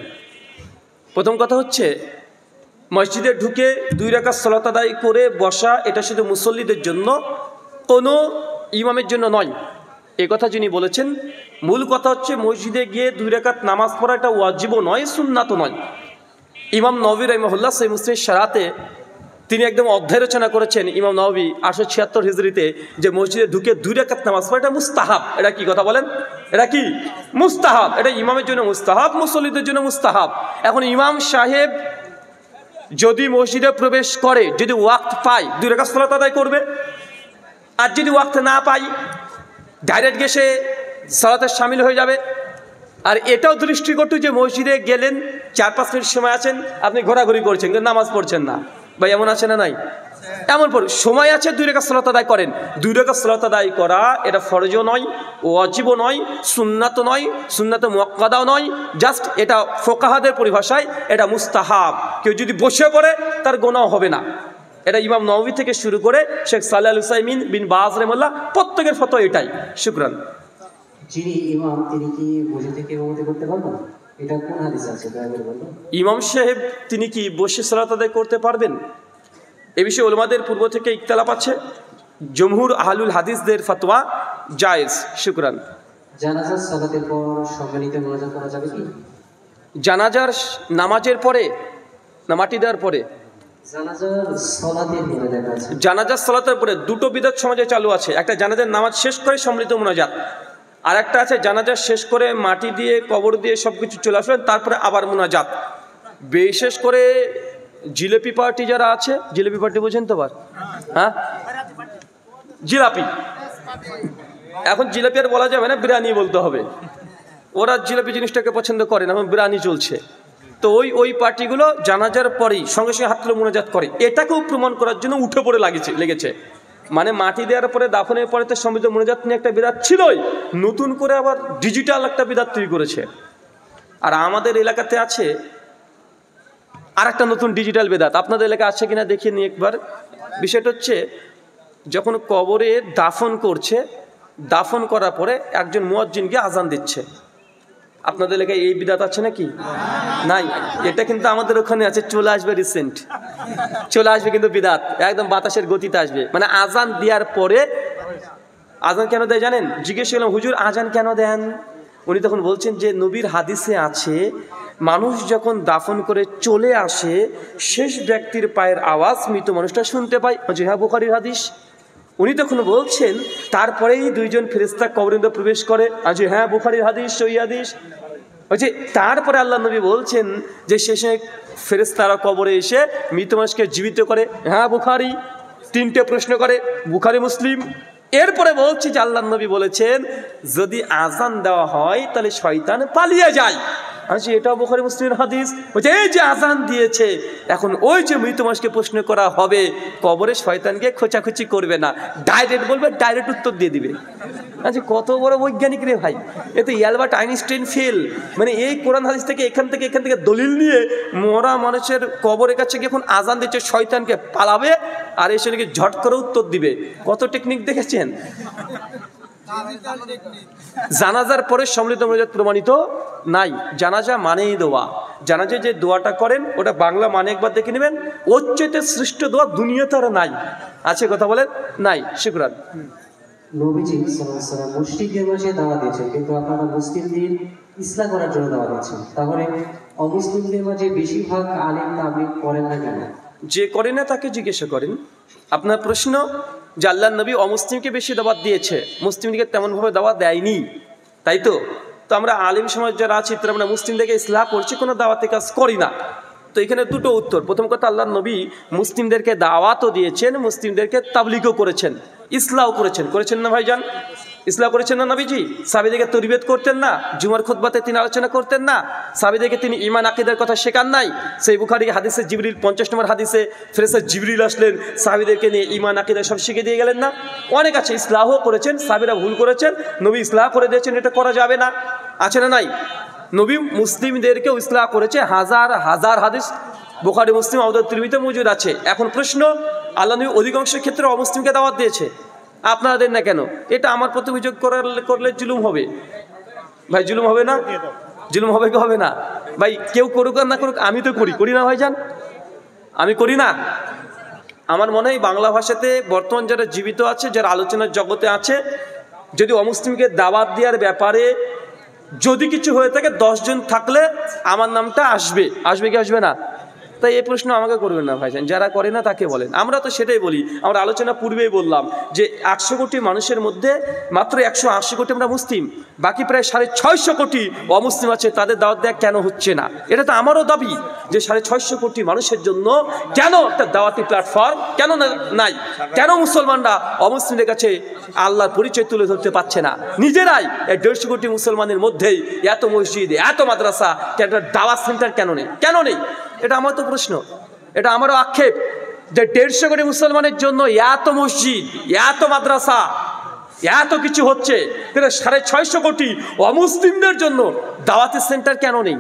প্রথম কথা হচ্ছে মসজিদে ঢুকে 2 রাকাত সালাত আদায় করে বসা এটা শুধু মুসল্লিদের জন্য, কোনো ইমামের জন্য নয়। এই কথা যিনি বলেছেন, মূল কথা হচ্ছে মসজিদে গিয়ে 2 রাকাত নামাজ পড়া এটা ওয়াজিবও নয়, সুন্নাতও নয়। ইমাম নববী রাহিমাহুল্লাহ সহিহ মুসলিমের শারাতে তিনি একদম অধ্যায় রচনা করেছেন, ইমাম নববী 876 হিজরিতে, যে মসজিদে ঢুকে 2 রাকাত নামাজ পড়া এটা মুস্তাহাব। এটা কি কথা বলেন? এটা কি মুস্তাহাব? এটা ইমামের জন্য মুস্তাহাব, মুসল্লিদের জন্য মুস্তাহাব। এখন ইমাম সাহেব যদি মসজিদে প্রবেশ করে, যদি ওয়াক্ত পায় 2 রাকাত সালাত আদায় করবে, আর যদি ওয়াক্ত না পাই ডাইরেক্ট গেছে সালাতে শামিল হয়ে যাবে। আর এটাও দৃষ্টিকটু যে মসজিদে গেলেন 4-5 মিনিট সময় আছেন, আপনি ঘোরাঘুরি করছেন কিন্তু নামাজ পড়ছেন না, ভাই এমন আছে না নাই? এমন পর সময় আছে 2 রাকাত সালাত আদায় করেন। 2 রাকাত সালাত আদায় করা এটা ফরজও নয়, ওয়াজিবও নয়, সুন্নাতও নয়, সুন্নাতে মুআক্কাদাও নয়, জাস্ট এটা ফোকাহাদের পরিভাষায় এটা মুস্তাহাব। কেউ যদি বসে পড়ে তার গুনাহ হবে না। এটা ইমাম নববী থেকে শুরু করে শেখ সালেহ আল উসাইমিন বিন বাজ রাহিমাহুল্লাহ প্রত্যেকের ফতোয়া এটাই। শুকরান। যিনি ইমাম তিনি কি বসে থেকে ইমামতি করতে পারবেন? এটা কোন হাদিসে আছে দয়া করে বলুন। ইমাম সাহেব তিনি কি বসে সালাত আদায় করতে পারবেন? এ বিষয়ে উলামাদের পূর্ব থেকে ইখতিলাফ আছে। জমহুর আহলুল হাদিসদের ফতোয়া জায়েজ। শুকরান। জানাজার সালাতের পর সম্মিলিত মোনাজাত করা যাবে কি? জানাজার নামাজের পরে না মাটি দেওয়ার পরে? জানাজার সালাতের পরে দেখা আছে। জানাজার সালাতের পরে দুটো বিদআত সমাজে চালু আছে। একটা জানাজার নামাজ শেষ করে সম্মিলিত মোনাজাত, আর একটা আছে জানাজার শেষ করে মাটি দিয়ে কবর দিয়ে সব কিছু চলে আসবেন তারপরে আবার মোনাজাত। বিশেষ করে জিলেপি পার্টি যারা আছে, জিলেপি পার্টি বোঝেন তো? হ্যাঁ, জিলাপি। এখন জিলাপি আর বলা যাবে না, বিরিয়ানি বলতে হবে। ওরা জিলাপি জিনিসটাকে পছন্দ করে না, এখন বিরিয়ানি চলছে। তো ওই পার্টিগুলো জানাজার পরেই সঙ্গে সঙ্গে হাত তুলে মোনাজাত করে। এটাকেও প্রমাণ করার জন্য উঠে পড়ে লেগেছে। মানে মাটি দেওয়ার পরে দাফনের পরে তো সম্মিলিত মোনাজাত নিয়ে একটা বিদাত ছিলই, নতুন করে আবার ডিজিটাল একটা বিদাত তৈরি করেছে। আর আমাদের এলাকাতে আছে আর একটা নতুন ডিজিটাল বেদাত আপনাদের এলাকায় আছে কিনা দেখিয়ে নিই একবার। বিষয়টা হচ্ছে যখন কবরে দাফন করছে, দাফন করার পরে একজন মুয়াজ্জিনকে আজান দিচ্ছে। আপনাদের এলাকায় এই বিদাত আছে নাকি? নাই। এটা কিন্তু আমাদের ওখানে আছে, চলে আসবে রিসেন্ট, চলে আসবে কিন্তু বিদাত একদম বাতাসের গতিতে আসবে। মানে আজান দেওয়ার পরে, আজান কেন দেয় জানেন? জিজ্ঞেস করলাম হুজুর আজান কেন দেন? উনি তখন বলছেন যে নবীর হাদিসে আছে মানুষ যখন দাফন করে চলে আসে শেষ ব্যক্তির পায়ের আওয়াজ মৃত মানুষটা শুনতে পায়। হ্যাঁ বুখারীর হাদিস। উনি তখন বলছেন তারপরেই দুইজন ফেরেশতা কবরের মধ্যে প্রবেশ করে। হ্যাঁ বুখারীর হাদিস, সহিহ হাদিস। বলছে তারপরে আল্লাহ নবী বলছেন যে শেষে ফেরেশতারা কবরে এসে মৃত মানুষকে জীবিত করে। হ্যাঁ বুখারী। তিনটে প্রশ্ন করে, বুখারী মুসলিম। এরপরে বলছি যে আল্লাহ নবী বলেছেন যদি আজান দেওয়া হয় তাহলে শয়তান পালিয়ে যায়। এটাও বুখারী মুসলিমের হাদিস। বলছে এই যে আজান দিয়েছে, এখন ওই যে মৃত মানুষকে প্রশ্ন করা হবে কবরে শয়তানকে খোঁচাখুচি করবে না, ডাইরেক্ট বলবে, ডাইরেক্ট উত্তর দিয়ে দিবে। আচ্ছা কত বড় বৈজ্ঞানিক রে ভাই! এ তো অ্যালবার্ট আইনস্টাইন ফেল। মানে এই কোরআন হাদিস থেকে এখান থেকে দলিল নিয়ে মরা মানুষের কবরের কাছে যখন আজান দিচ্ছে শয়তানকে পালাবে আর এসে নাকি ঝট করে উত্তর দিবে। কত টেকনিক দেখেছেন? জানাজার পরে সম্মিলিত মোনাজাত প্রমাণিত নাই। জানাজা মানেই দোয়া। জানাজা যে দোয়াটা করেন ওটা বাংলা মানে একবার দেখে নেবেন। ওর চাইতে শ্রেষ্ঠ দোয়া দুনিয়াতে আর নাই। আছে কথা বলেন? নাই। শুকরান। নবীজি সাল্লাল্লাহু আলাইহি ওয়াসাল্লাম মুশরিকদের মাঝে দাওয়াত দিয়েছেন, কিন্তু আপনারা মুসলিমদের ইসলাম করার জন্য দাওয়াত দিচ্ছেন। তাহলে অমুসলিমদের মাঝে বেশিরভাগ আলেম তাবলীগ করেন না কেন? যে করে না তাকে জিজ্ঞাসা করেন। আপনার প্রশ্ন যে আল্লাহর নবী অমুসলিমকে বেশি দাওয়াত দিয়েছে, মুসলিমকে তেমনভাবে দাওয়াত দেয়নি, তাই তো? তো আমরা আলিম সমাজ যারা আছি তারা আমরা মুসলিমদেরকে ইসলাহ করছি, কোনো দাওয়াতে কাজ করি না। তো এখানে দুটো উত্তর। প্রথম কথা, আল্লাহর নবী মুসলিমদেরকে দাওয়াতও দিয়েছেন, মুসলিমদেরকে তাবলীগও করেছেন, ইসলাহ করেছেন না ভাইজান? ইসলাহ করেছেন না নবীজি? সাহাবীদেরকে তরবিয়ত করতেন না? জুমার খুতবাতে তিনি আলোচনা করতেন না? সাহাবীদেরকে তিনি ঈমান আকীদার কথা শেখান নাই? সেই বুখারী হাদিসে জিবরিল 50 নম্বর হাদিসে ফেরেশতা জিবরিল আসলেন, সাহাবীদেরকে নিয়ে ঈমান আকীদা সব শিখিয়ে দিয়ে গেলেন না? অনেক আছে, ইসলাহও করেছেন। সাহাবীরা ভুল করেছেন, নবী ইসলাহ করে দিয়েছেন, এটা করা যাবে না। আছে না নাই? নবী মুসলিমদেরকেও ইসলাহ করেছে। হাজার হাজার হাদিস বুখারী মুসলিম আবু দাউদ তিরমিজিতে মজুদ আছে। এখন প্রশ্ন, আল্লাহ নবী অধিকাংশ ক্ষেত্রে অমুসলিমকে দাওয়াত দিয়েছে, আপনারা দেন না কেন? এটা আমার প্রতি অভিযোগ করলে জুলুম হবে ভাই। জুলুম হবে না? জুলুম হবে কি হবে না? ভাই কেউ করুক আর না করুক, আমি তো করি না ভাইজান? আমি করি না? আমার মনে হয় বাংলা ভাষাতে বর্তমান যারা জীবিত আছে, যারা আলোচনার জগতে আছে, যদি অমুসলিমকে দাওয়াত দেওয়ার ব্যাপারে যদি কিছু হয়ে থাকে 10 জন থাকলে আমার নামটা আসবে কি আসবে না? তাই এই প্রশ্ন আমাকে করবেন না ভাইজান, যারা করে না তাকে বলেন। আমরা তো সেটাই বলি, আমরা আলোচনা পূর্বেই বললাম যে 100 কোটি মানুষের মধ্যে মাত্র 180 কোটি আমরা মুসলিম, বাকি প্রায় 650 কোটি অমুসলিম আছে। তাদের দাওয়াত দেওয়া কেন হচ্ছে না? এটা তো আমারও দাবি যে 650 কোটি মানুষের জন্য কেন একটা দাওয়াতি প্ল্যাটফর্ম কেন নাই? কেন মুসলমানরা অমুসলিমদের কাছে আল্লাহর পরিচয় তুলে ধরতে পারছে না? নিজেরাই এই 150 কোটি মুসলমানের মধ্যেই এত মসজিদ, এত মাদ্রাসা, একটা দাওয়াত সেন্টার কেন নেই? এটা আমার তো প্রশ্ন, এটা আমারও আক্ষেপ যে 150 কোটি মুসলমানের জন্য এত মসজিদ, এত মাদ্রাসা, এত কিছু হচ্ছে, কিন্তু 650 কোটি অমুসলিমদের জন্য দাওয়াতের সেন্টার কেন নেই?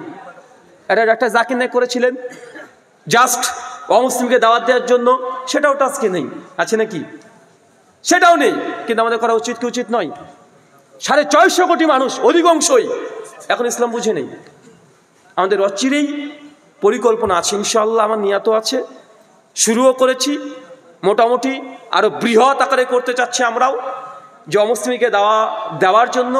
এটা একটা জাকির নায়েক করেছিলেন জাস্ট অমুসলিমকে দাওয়াত দেওয়ার জন্য, সেটাও আজকে নেই। আছে নাকি? সেটাও নেই। কিন্তু আমাদের করা উচিত কি উচিত নয়? 650 কোটি মানুষ অধিকাংশই এখন ইসলাম বুঝে নেই। আমাদের অচিরেই পরিকল্পনা আছে, ইনশাআল্লাহ আমার নিয়ত আছে, শুরুও করেছি, মোটামুটি আরও বৃহৎ আকারে করতে চাচ্ছি আমরাও, যে অমুসলিমকে দেওয়ার জন্য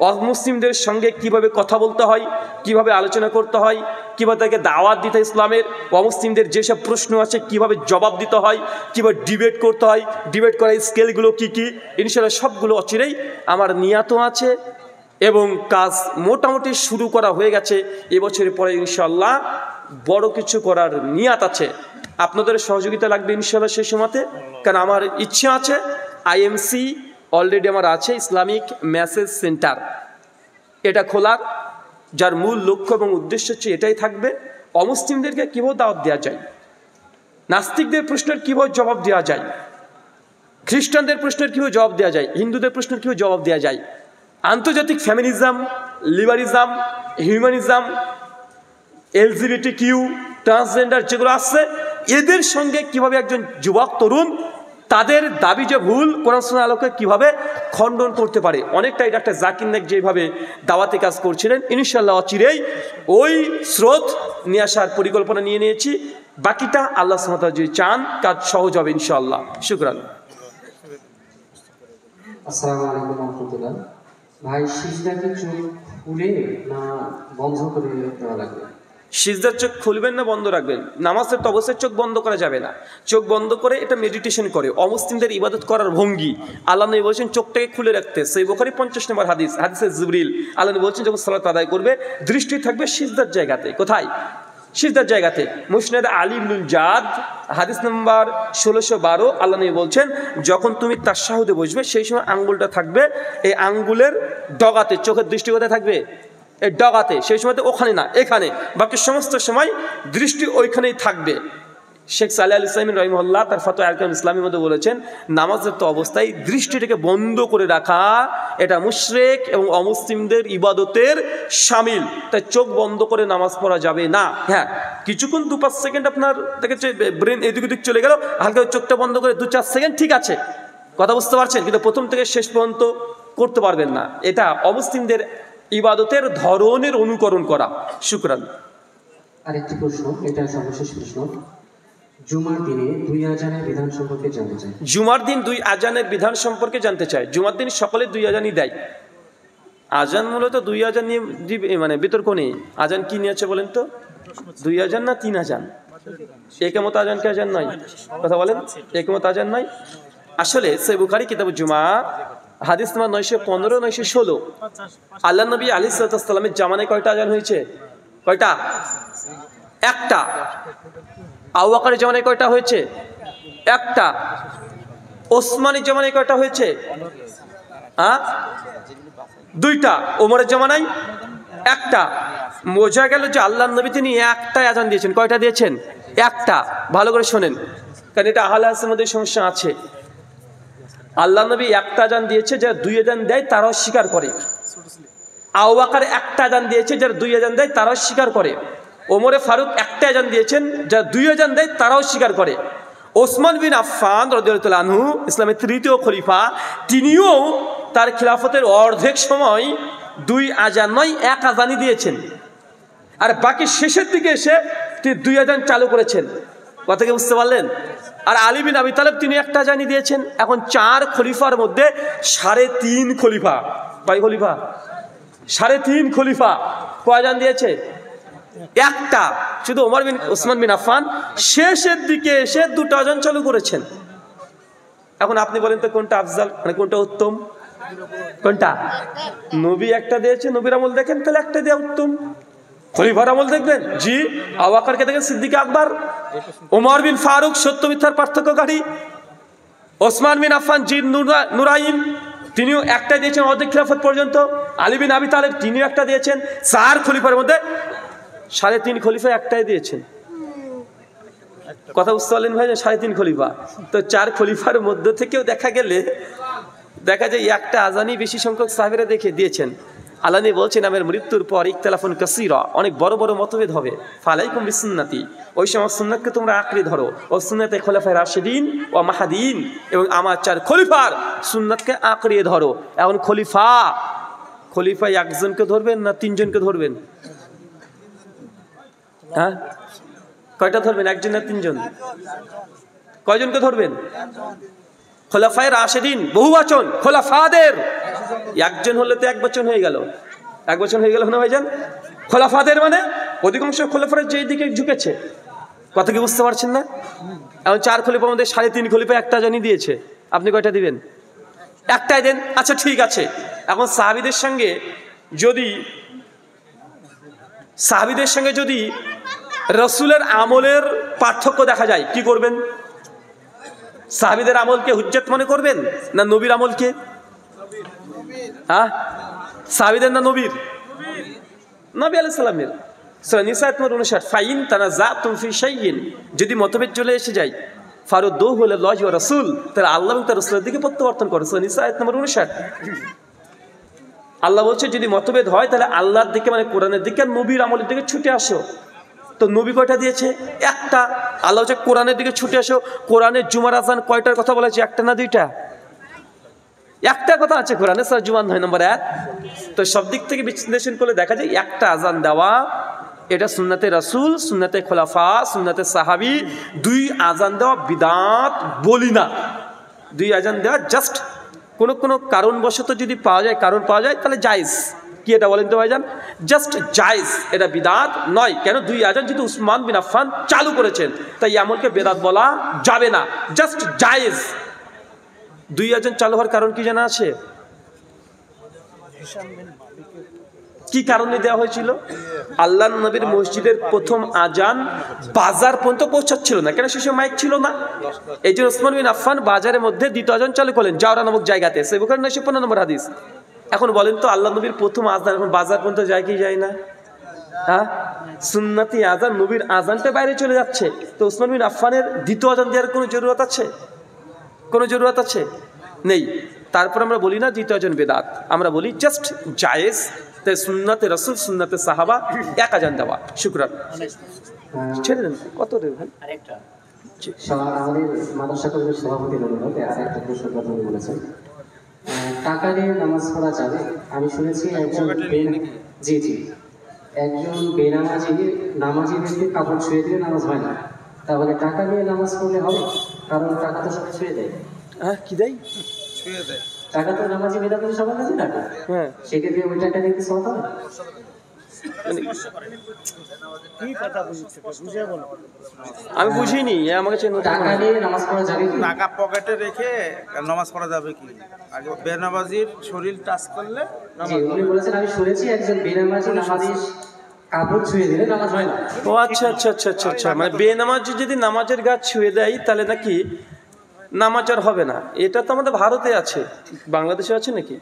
অমুসলিমদের সঙ্গে কিভাবে কথা বলতে হয়, কিভাবে আলোচনা করতে হয়, কিভাবে তাকে দাওয়াত দিতে হয় ইসলামের, অমুসলিমদের যেসব প্রশ্ন আছে কিভাবে জবাব দিতে হয়, কিভাবে ডিবেট করতে হয়, ডিবেট করার স্কেলগুলো কি কি, ইনশাআল্লাহ সবগুলো অচিরেই আমার নিয়ত আছে এবং কাজ মোটামুটি শুরু করা হয়ে গেছে। এবছরের পরে ইনশাআল্লাহ বড় কিছু করার নিয়ত আছে। আপনাদের সহযোগিতা লাগবে ইনশাআল্লাহ সেই সময়তে, কারণ আমার ইচ্ছা আছে আইএমসি অলরেডি আমার আছে, ইসলামিক মেসেজ সেন্টার, এটা খোলার, যার মূল লক্ষ্য এবং উদ্দেশ্য হচ্ছে এটাই থাকবে, অমুসলিমদেরকে কীভাবে দাওয়াত দেওয়া যায়, নাস্তিকদের প্রশ্নের কীভাবে জবাব দেওয়া যায়, খ্রিস্টানদের প্রশ্নের কীভাবে জবাব দেওয়া যায়, হিন্দুদের প্রশ্নের কীভাবে জবাব দেওয়া যায়, আন্তর্জাতিক ফেমিনিজম, লিবারিজম, হিউম্যানিজম, LGBTQ ট্রান্সজেন্ডার যেগুলো আসছে, এদের সঙ্গে কিভাবে একজন যুবক তরুণ তাদের দাবি যে ভুল কোরআন সুন্নাহর আলোকে কিভাবে খণ্ডন করতে পারে। অনেকটাই ডাক্তার জাকির নায়েক যেভাবে দাওয়াতি কাজ করছিলেন, ইনশাআল্লাহ অচিরেই ওই স্রোত নিয়ে আসার পরিকল্পনা নিয়ে নিয়েছি। বাকিটা আল্লাহ সুবহানাহু ওয়া তাআলা যদি চান কাজ সহজ হবে ইনশাআল্লাহ। শুকরান। আসসালামু আলাইকুম ওয়া রাহমাতুল্লাহ। ভাই, সিজদা কি চোখ খুলে না বন্ধ করে দেওয়া লাগবে? সিজদার চোখ খুলবেন না বন্ধ রাখবেন? নামাজের তো অবশ্যই চোখ বন্ধ করা যাবে না। চোখ বন্ধ করে এটা মেডিটেশন করে, অমুসলিমদের ইবাদত করার ভঙ্গি। আল্লাহ নবী বলছেন চোখটাকে খুলে রাখতে। সহিহ বুখারী 50 নম্বর হাদিস, হাদিসে জিবরিল আল্লাহ নবী বলছেন যখন সালাত আদায় করবে দৃষ্টি থাকবে সিজদার জায়গাতে। কোথায়? সিজদার জায়গাতে। মুসনাদ আলী ইবনুল জাদ হাদিস নম্বর 1612 আল্লাহ নবী বলছেন যখন তুমি তাশাহুদে বসবে সেই সময় আঙ্গুলটা থাকবে এই আঙ্গুলের ডগাতে। চোখের দৃষ্টি কোথায় থাকবে? এই ডগাতে। সেই সময় তো ওখানে না, এখানে। বাকি সমস্ত সময় দৃষ্টি ওইখানেই থাকবে। শেখ সালেহ আল ইসলামী রহিমাহুল্লাহ তার ফাতোয়া আরকান ইসলামের মধ্যে বলেছেন নামাজের তো অবস্থায় দৃষ্টিটাকে বন্ধ করে রাখা এটা মুশরিক এবং অমুসলিমদের ইবাদতের শামিল। তাই চোখ বন্ধ করে নামাজ পড়া যাবে না। হ্যাঁ, কিছুক্ষণ 2-5 সেকেন্ড আপনার দেখেছে ব্রেন এদিক ওদিক চলে গেল, হালকা চোখটা বন্ধ করে 2-4 সেকেন্ড ঠিক আছে, কথা বুঝতে পারছেন, কিন্তু প্রথম থেকে শেষ পর্যন্ত করতে পারবেন না। এটা অমুসলিমদের ইবাদতের ধরনের অনুকরণ করা। শুকরান। আরেকটি প্রশ্ন, এটা সর্বশেষ প্রশ্ন। জুমার দিনে 2 আযানের বিধান সম্পর্কে জানতে চাই। জুমার দিন 2 আযানের বিধান সম্পর্কে জানতে চাই। জুমার দিন সকলে 2 আযানই দেয়। আযান মূলত 2 আযান নিয়ে মানে বিতর্ক নেই। আযান কি নিয়েছে বলেন তো? 2 আযান না 3 আযান? একামত আযান কি আযান নয়? কথা বলেন, একামত আযান নয়? আসলে সহিহ বুখারী কিতাবুল জুমা হাদিস নম্বর 915 916 আল্লাহ নবী আলাইহিস সালামের জামানায় কয়টা আযান হয়েছে? কয়টা? একটা। আবু বকরের জামানায় কয়টা হয়েছে? একটা। ওসমানের জামানায় কয়টা হয়েছে? দুইটা। ওমরের জামানায় একটা। বোঝা গেল যে আল্লাহর নবী তিনি একটাই আযান দিয়েছেন। কয়টা দিয়েছেন? একটা। ভালো করে শোনেন, কারণ এটা আহলে হাদিসের মধ্যে সমস্যা আছে। আল্লাহ নবী একটা আযান দিয়েছে, যারা 2 আযান দেয় তারাও স্বীকার করে। আবু বকর একটা আযান দিয়েছে, যারা 2 আযান দেয় তারাও স্বীকার করে। ওমরে ফারুক একটা আযান দিয়েছেন, যারা 2 আযান দেয় তারাও স্বীকার করে। ওসমান বিন আফফান রাদিয়াল্লাহু তাআলা আনহু ইসলামের তৃতীয় খলিফা, তিনিও তার খিলাফতের অর্ধেক সময় 2 আযান নয় 1 আযানই দিয়েছেন। আর বাকি শেষের দিকে এসে তিনি 2 আযান চালু করেছেন। কথা কি বুঝতে পারলেন? আর আলী বিন আবি তালেব তিনি একটা আযানই দিয়েছেন। এখন 4 খলিফার মধ্যে 3.5 খলিফা, কয় খলিফা? 3.5 খলিফা কয় আযান দিয়েছে? একটা। শুধু ওসমান বিন আফফান শেষের দিকে এসে 2টা আযান চালু করেছেন। এখন আপনি বলেন তো কোনটা আফজাল, মানে কোনটা উত্তম? কোনটা? নবী একটা দিয়েছে, নবীর আমল দেখেন, তাহলে একটা দেওয়া উত্তম। খলিফার আমল দেখবেন, জি। আবু বকরকে দেখেন সিদ্দিক আকবর, ওমর বিন ফারুক সত্য মিথ্যার পার্থক্যকারী, ওসমান বিন আফফান জি নুরাইন তিনিও একটা দিয়েছেন অর্ধেক খিলাফত পর্যন্ত। আলী বিন আবি তালেব তিনিও একটা দিয়েছেন। 4 খলিফার মধ্যে 3.5 খলিফা একটাই দিয়েছেন। কথা বুঝতে পারলেন ভাই? 3.5 খলিফা তো 4 খলিফার মধ্যে থেকেও দেখা যায় একটা আযানই বেশি সংখ্যক সাহাবীরা দেখে দিয়েছেন। আল্লাহ নবী বলছেন আমার মৃত্যুর পর ইখতিলাফুন কাসীরা, অনেক বড় বড় মতভেদ হবে। ফালাইকুম বিসুন্নতি, ওই সময় সুন্নাতকে তোমরা আঁকড়ে ধরো। ও সুন্নাতে খোলাফায়ে রাশিদিন ও মাহাদিন, এবং আমার 4 খলিফার সুন্নাতকে আঁকড়িয়ে ধরো। এখন খলিফা একজনকে ধরবেন না 3 জনকে ধরবেন? হ্যাঁ, কয়টা ধরবেন? 1 জন না 3 জন? কয়জনকে ধরবেন? খোলাফায়ে রাশিদিন বহুবচন, খোলাফাদের 1 জন হলে তো 1 বচন হয়ে গেল। 1 বচন হয়ে গেল না ভাইজান? খোলাফাদের মানে অধিকাংশ খোলাফারা যেই দিকে ঝুঁকেছে। কথা কি বুঝতে পারছেন না? এখন 4 খলিফার মধ্যে 3.5 খলিফা একটা আযানই দিয়েছে। আপনি কয়টা দিবেন? একটাই দেন। আচ্ছা ঠিক আছে। এখন সাহাবীদের সঙ্গে যদি রাসূলের আমলের পার্থক্য দেখা যায়, কি করবেন? সাহাবীদের আমলকে হুজ্জত মনে করবেন না নবীর আমলকে? হ্যাঁ, সাহাবীদের না নবীর? নবী আলাইহিস সালামের। সূরা নিসা 59 ফাইন তানাযাতুম ফি শাইইন, যদি মতভেদ চলে এসে যায় ফারুদ্দুহু ইলাল্লাহি ওয়া রাসূল, তাহলে আল্লাহ এবং তার রাসূলের দিকে প্রত্যাবর্তন করো। সূরা নিসা 59। আল্লাহ বলছে যদি মতভেদ হয় তাহলে আল্লাহর দিকে, মানে কোরআনের দিকে, নবীর আমলের দিকে ছুটে আসো। তো নবী কয়টা দিয়েছে? একটা। আল্লাহ হচ্ছে কোরআনের দিকে ছুটে আসো, কোরআনের জুমার আজান কয়টার কথা বলেছে? একটা না দুইটা? একটা কথা আছে কোরআনে, সূরা জুমা 9 নম্বর আয়াত। তো সব দিক থেকে বিশ্লেষণ করলে দেখা যায় একটা আজান দেওয়া এটা সুন্নাতে রাসূল, সুন্নাতে খোলাফা, সুন্নাতে সাহাবী। 2 আজান দেওয়া বিদআত বলি না। 2 আজান দেওয়া জাস্ট কোনো কারণবশত যদি কারণ পাওয়া যায় তাহলে জায়েজ। কি এটা বলেন তো ভাইজান? জাস্ট জায়েজ, এটা বিদআত নয়। কেন? 2 আজান যেহেতু উসমান বিন আফফান চালু করেছেন, তাই এমনকে বেদাত বলা যাবে না, জাস্ট জায়েজ। 2 আজান চালু হওয়ার কারণ কি জানা আছে? কি কারণে দেওয়া হয়েছিল? আল্লাহ নবীর মসজিদের প্রথম আজান বাজার পর্যন্ত পৌঁছাচ্ছিল না। কেন? সে সময় মাইক ছিল না। এই জন্য ওসমান বিন আফফান বাজারের মধ্যে দ্বিতীয় আজান চালু করলেন, জাওরা নামক জায়গাতে। সহিহ বুখারী 915 নম্বর হাদিস। এখন বলেন তো, আল্লাহ নবীর প্রথম আজান এখন বাজার পর্যন্ত যায় কি যায় না? হ্যাঁ, সুন্নতি আজান, নবীর আজানটা বাইরে চলে যাচ্ছে। তো ওসমান বিন আফফানের দ্বিতীয় আজান দেওয়ার কোনো জরুরত আছে? কোনো জরুরত আছে? নেই। তারপর আমরা বলি না দ্বিতীয় আজান বেদাত, আমরা বলি জাস্ট জায়েজ। তাই সুন্নাতে রাসূল, সুন্নাতে সাহাবা, 1 আজান দেওয়া। শুকরান। ছেড়ে দেন। কত রে ভাই? আমাদের মাদ্রাসা কমিটির সভাপতি অনুরোধে আর একটা প্রশ্ন কথা বলেছেন, টাকা নিয়ে নামাজ পড়া যাবে? আমি শুনেছি একজন নামাজি ব্যক্তি কাপড় ছুঁয়ে দিয়ে নামাজ হয় না, তাহলে টাকা নিয়ে নামাজ পড়লে হবে? কারণ টাকা তো সবাই ছুঁয়ে দেয়। হ্যাঁ, কি দেয়? ছুঁয়ে দেয়। টাকা তো নামাজি বেদাতে সবার কাছে টাকা। হ্যাঁ, সেক্ষেত্রে ওই টাকা নিয়ে কি সওয়াব হবে? আমি বুঝিনি, আমাকে টাকা নিয়ে নামাজ পড়া যাবে কি? টাকা পকেটে রেখে নামাজ পড়া যাবে কি? আগে বেনামাজির শরীর টাচ করলে জি, উনি বলেছেন আমি শুনেছি একজন বেনামাজি নামাজির কাপড় ছুঁয়ে দিলে নামাজ হয় না। ও আচ্ছা আচ্ছা আচ্ছা আচ্ছা আচ্ছা, মানে বেনামাজি যদি নামাজের গাছ ছুঁয়ে দেয় তাহলে নাকি নামাজ আর হবে না। এটা তো আমাদের ভারতে আছে, বাংলাদেশে আছে নাকি?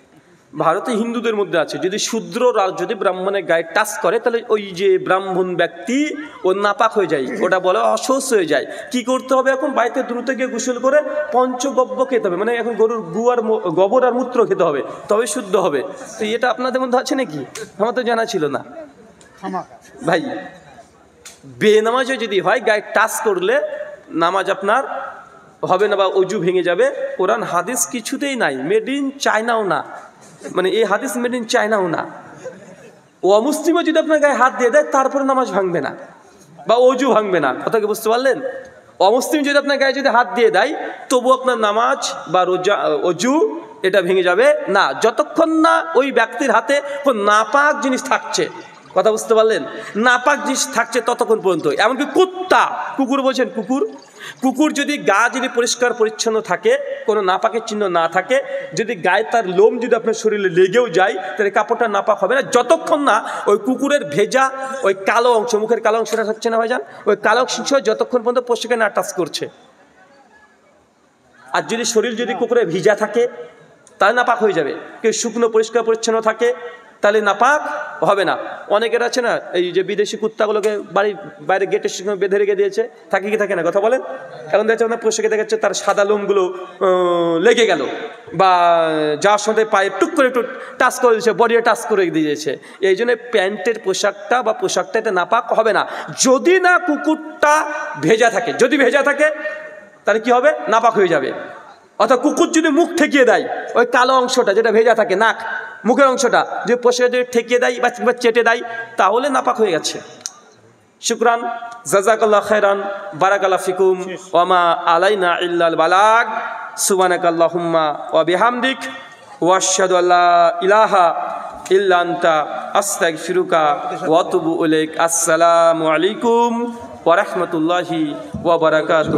ভারতে হিন্দুদের মধ্যে আছে, যদি শূদ্র যদি ব্রাহ্মণের গায়ে টাচ করে তাহলে ওই যে ব্রাহ্মণ ব্যক্তি ও নাপাক হয়ে যায়, ওটা বলে অশৌচ হয়ে যায়। কি করতে হবে? এখন বাড়িতে দ্রুত গিয়ে গোসল করে পঞ্চগব্য খেতে হবে, মানে এখন গরুর গোবর আর মূত্র খেতে হবে, তবে শুদ্ধ হবে। তো এটা আপনাদের মধ্যে আছে নাকি? আমার তো জানা ছিল না ভাই। বেনামাজে যদি হয় গায়ে টাচ করলে নামাজ আপনার হবে না বা অজু ভেঙে যাবে। কোরআন হাদিস কিছুতেই নাই, মেড ইন চায়নাও না, মানে এই হাদিস মেড ইন চায়নাও না। ও অমুসলিমও যদি আপনার গায়ে হাত দিয়ে দেয় তারপরে নামাজ ভাঙবে না বা অজু ভাঙবে না। কথা কি বুঝতে পারলেন? অমুসলিম যদি আপনার গায়ে যদি হাত দিয়ে দেয় তবু আপনার নামাজ বা রোজা অজু এটা ভেঙে যাবে না, যতক্ষণ না ওই ব্যক্তির হাতে কোন নাপাক জিনিস থাকছে। কথা বুঝতে পারলেন? নাপাক জিনিস থাকছে ততক্ষণ পর্যন্ত। এমনকি কুকুর বলছেন, কুকুর যদি গা যদি পরিষ্কার পরিচ্ছন্ন থাকে, কোনো নাপাকের চিহ্ন না থাকে, যদি গায়ে তার লোম যদি আপনার শরীরে লেগেও যায় তাহলে কাপড়টা নাপাক হবে না, যতক্ষণ না ওই কুকুরের ভেজা ওই কালো অংশ, মুখের কালো অংশটা থাকছে না ভাইজান, ওই কালো অংশ যতক্ষণ পর্যন্ত পোশাকে না টাচ করছে। আর যদি শরীর যদি কুকুরের ভিজা থাকে তাহলে নাপাক হয়ে যাবে। কেউ শুকনো পরিষ্কার পরিচ্ছন্ন থাকে তাহলে নাপাক হবে না। অনেকের আছে না এই যে বিদেশি কুত্তাগুলোকে বাড়ির বাইরে গেটের সঙ্গে বেঁধে রেখে দিয়েছে, থাকে কি থাকে না? কথা বলেন। এখন দেখছে আপনার পোশাকে দেখা যাচ্ছে তার সাদা লোমগুলো লেগে গেল, বা যার সঙ্গে পায়ে টুক করে একটু টাচ করে দিয়েছে, বডি টাচ করে দিয়েছে। এই জন্য প্যান্টের পোশাকটা বা পোশাকটা এটা নাপাক হবে না, যদি না কুকুরটা ভেজা থাকে। যদি ভেজা থাকে তাহলে কি হবে? নাপাক হয়ে যাবে। অর্থাৎ কুকুর যদি মুখ ঠেকিয়ে দেয়, ওই কালো অংশটা যেটা ভেজা থাকে, নাক মুখের অংশটা যদি পোশাকে যদি ঠেকিয়ে দেয় বা চেটে দেয় তাহলে নাপাক হয়ে গেছে। শুকরান, জাযাকাল্লাহু খাইরান, বারাকাল্লাহু ফিকুম, ওয়া মা আলাইনা ইল্লাল বালাগ। সুবহানাকাল্লাহুম্মা ওয়া বিহামদিক, ওয়া আশহাদু আল্লা ইলাহা ইল্লা আনতা, আস্তাগফিরুকা ওয়া আতুবু ইলাইক। আসসালামু আলাইকুম ওয়া রাহমাতুল্লাহি ওয়া বারাকাতুহু।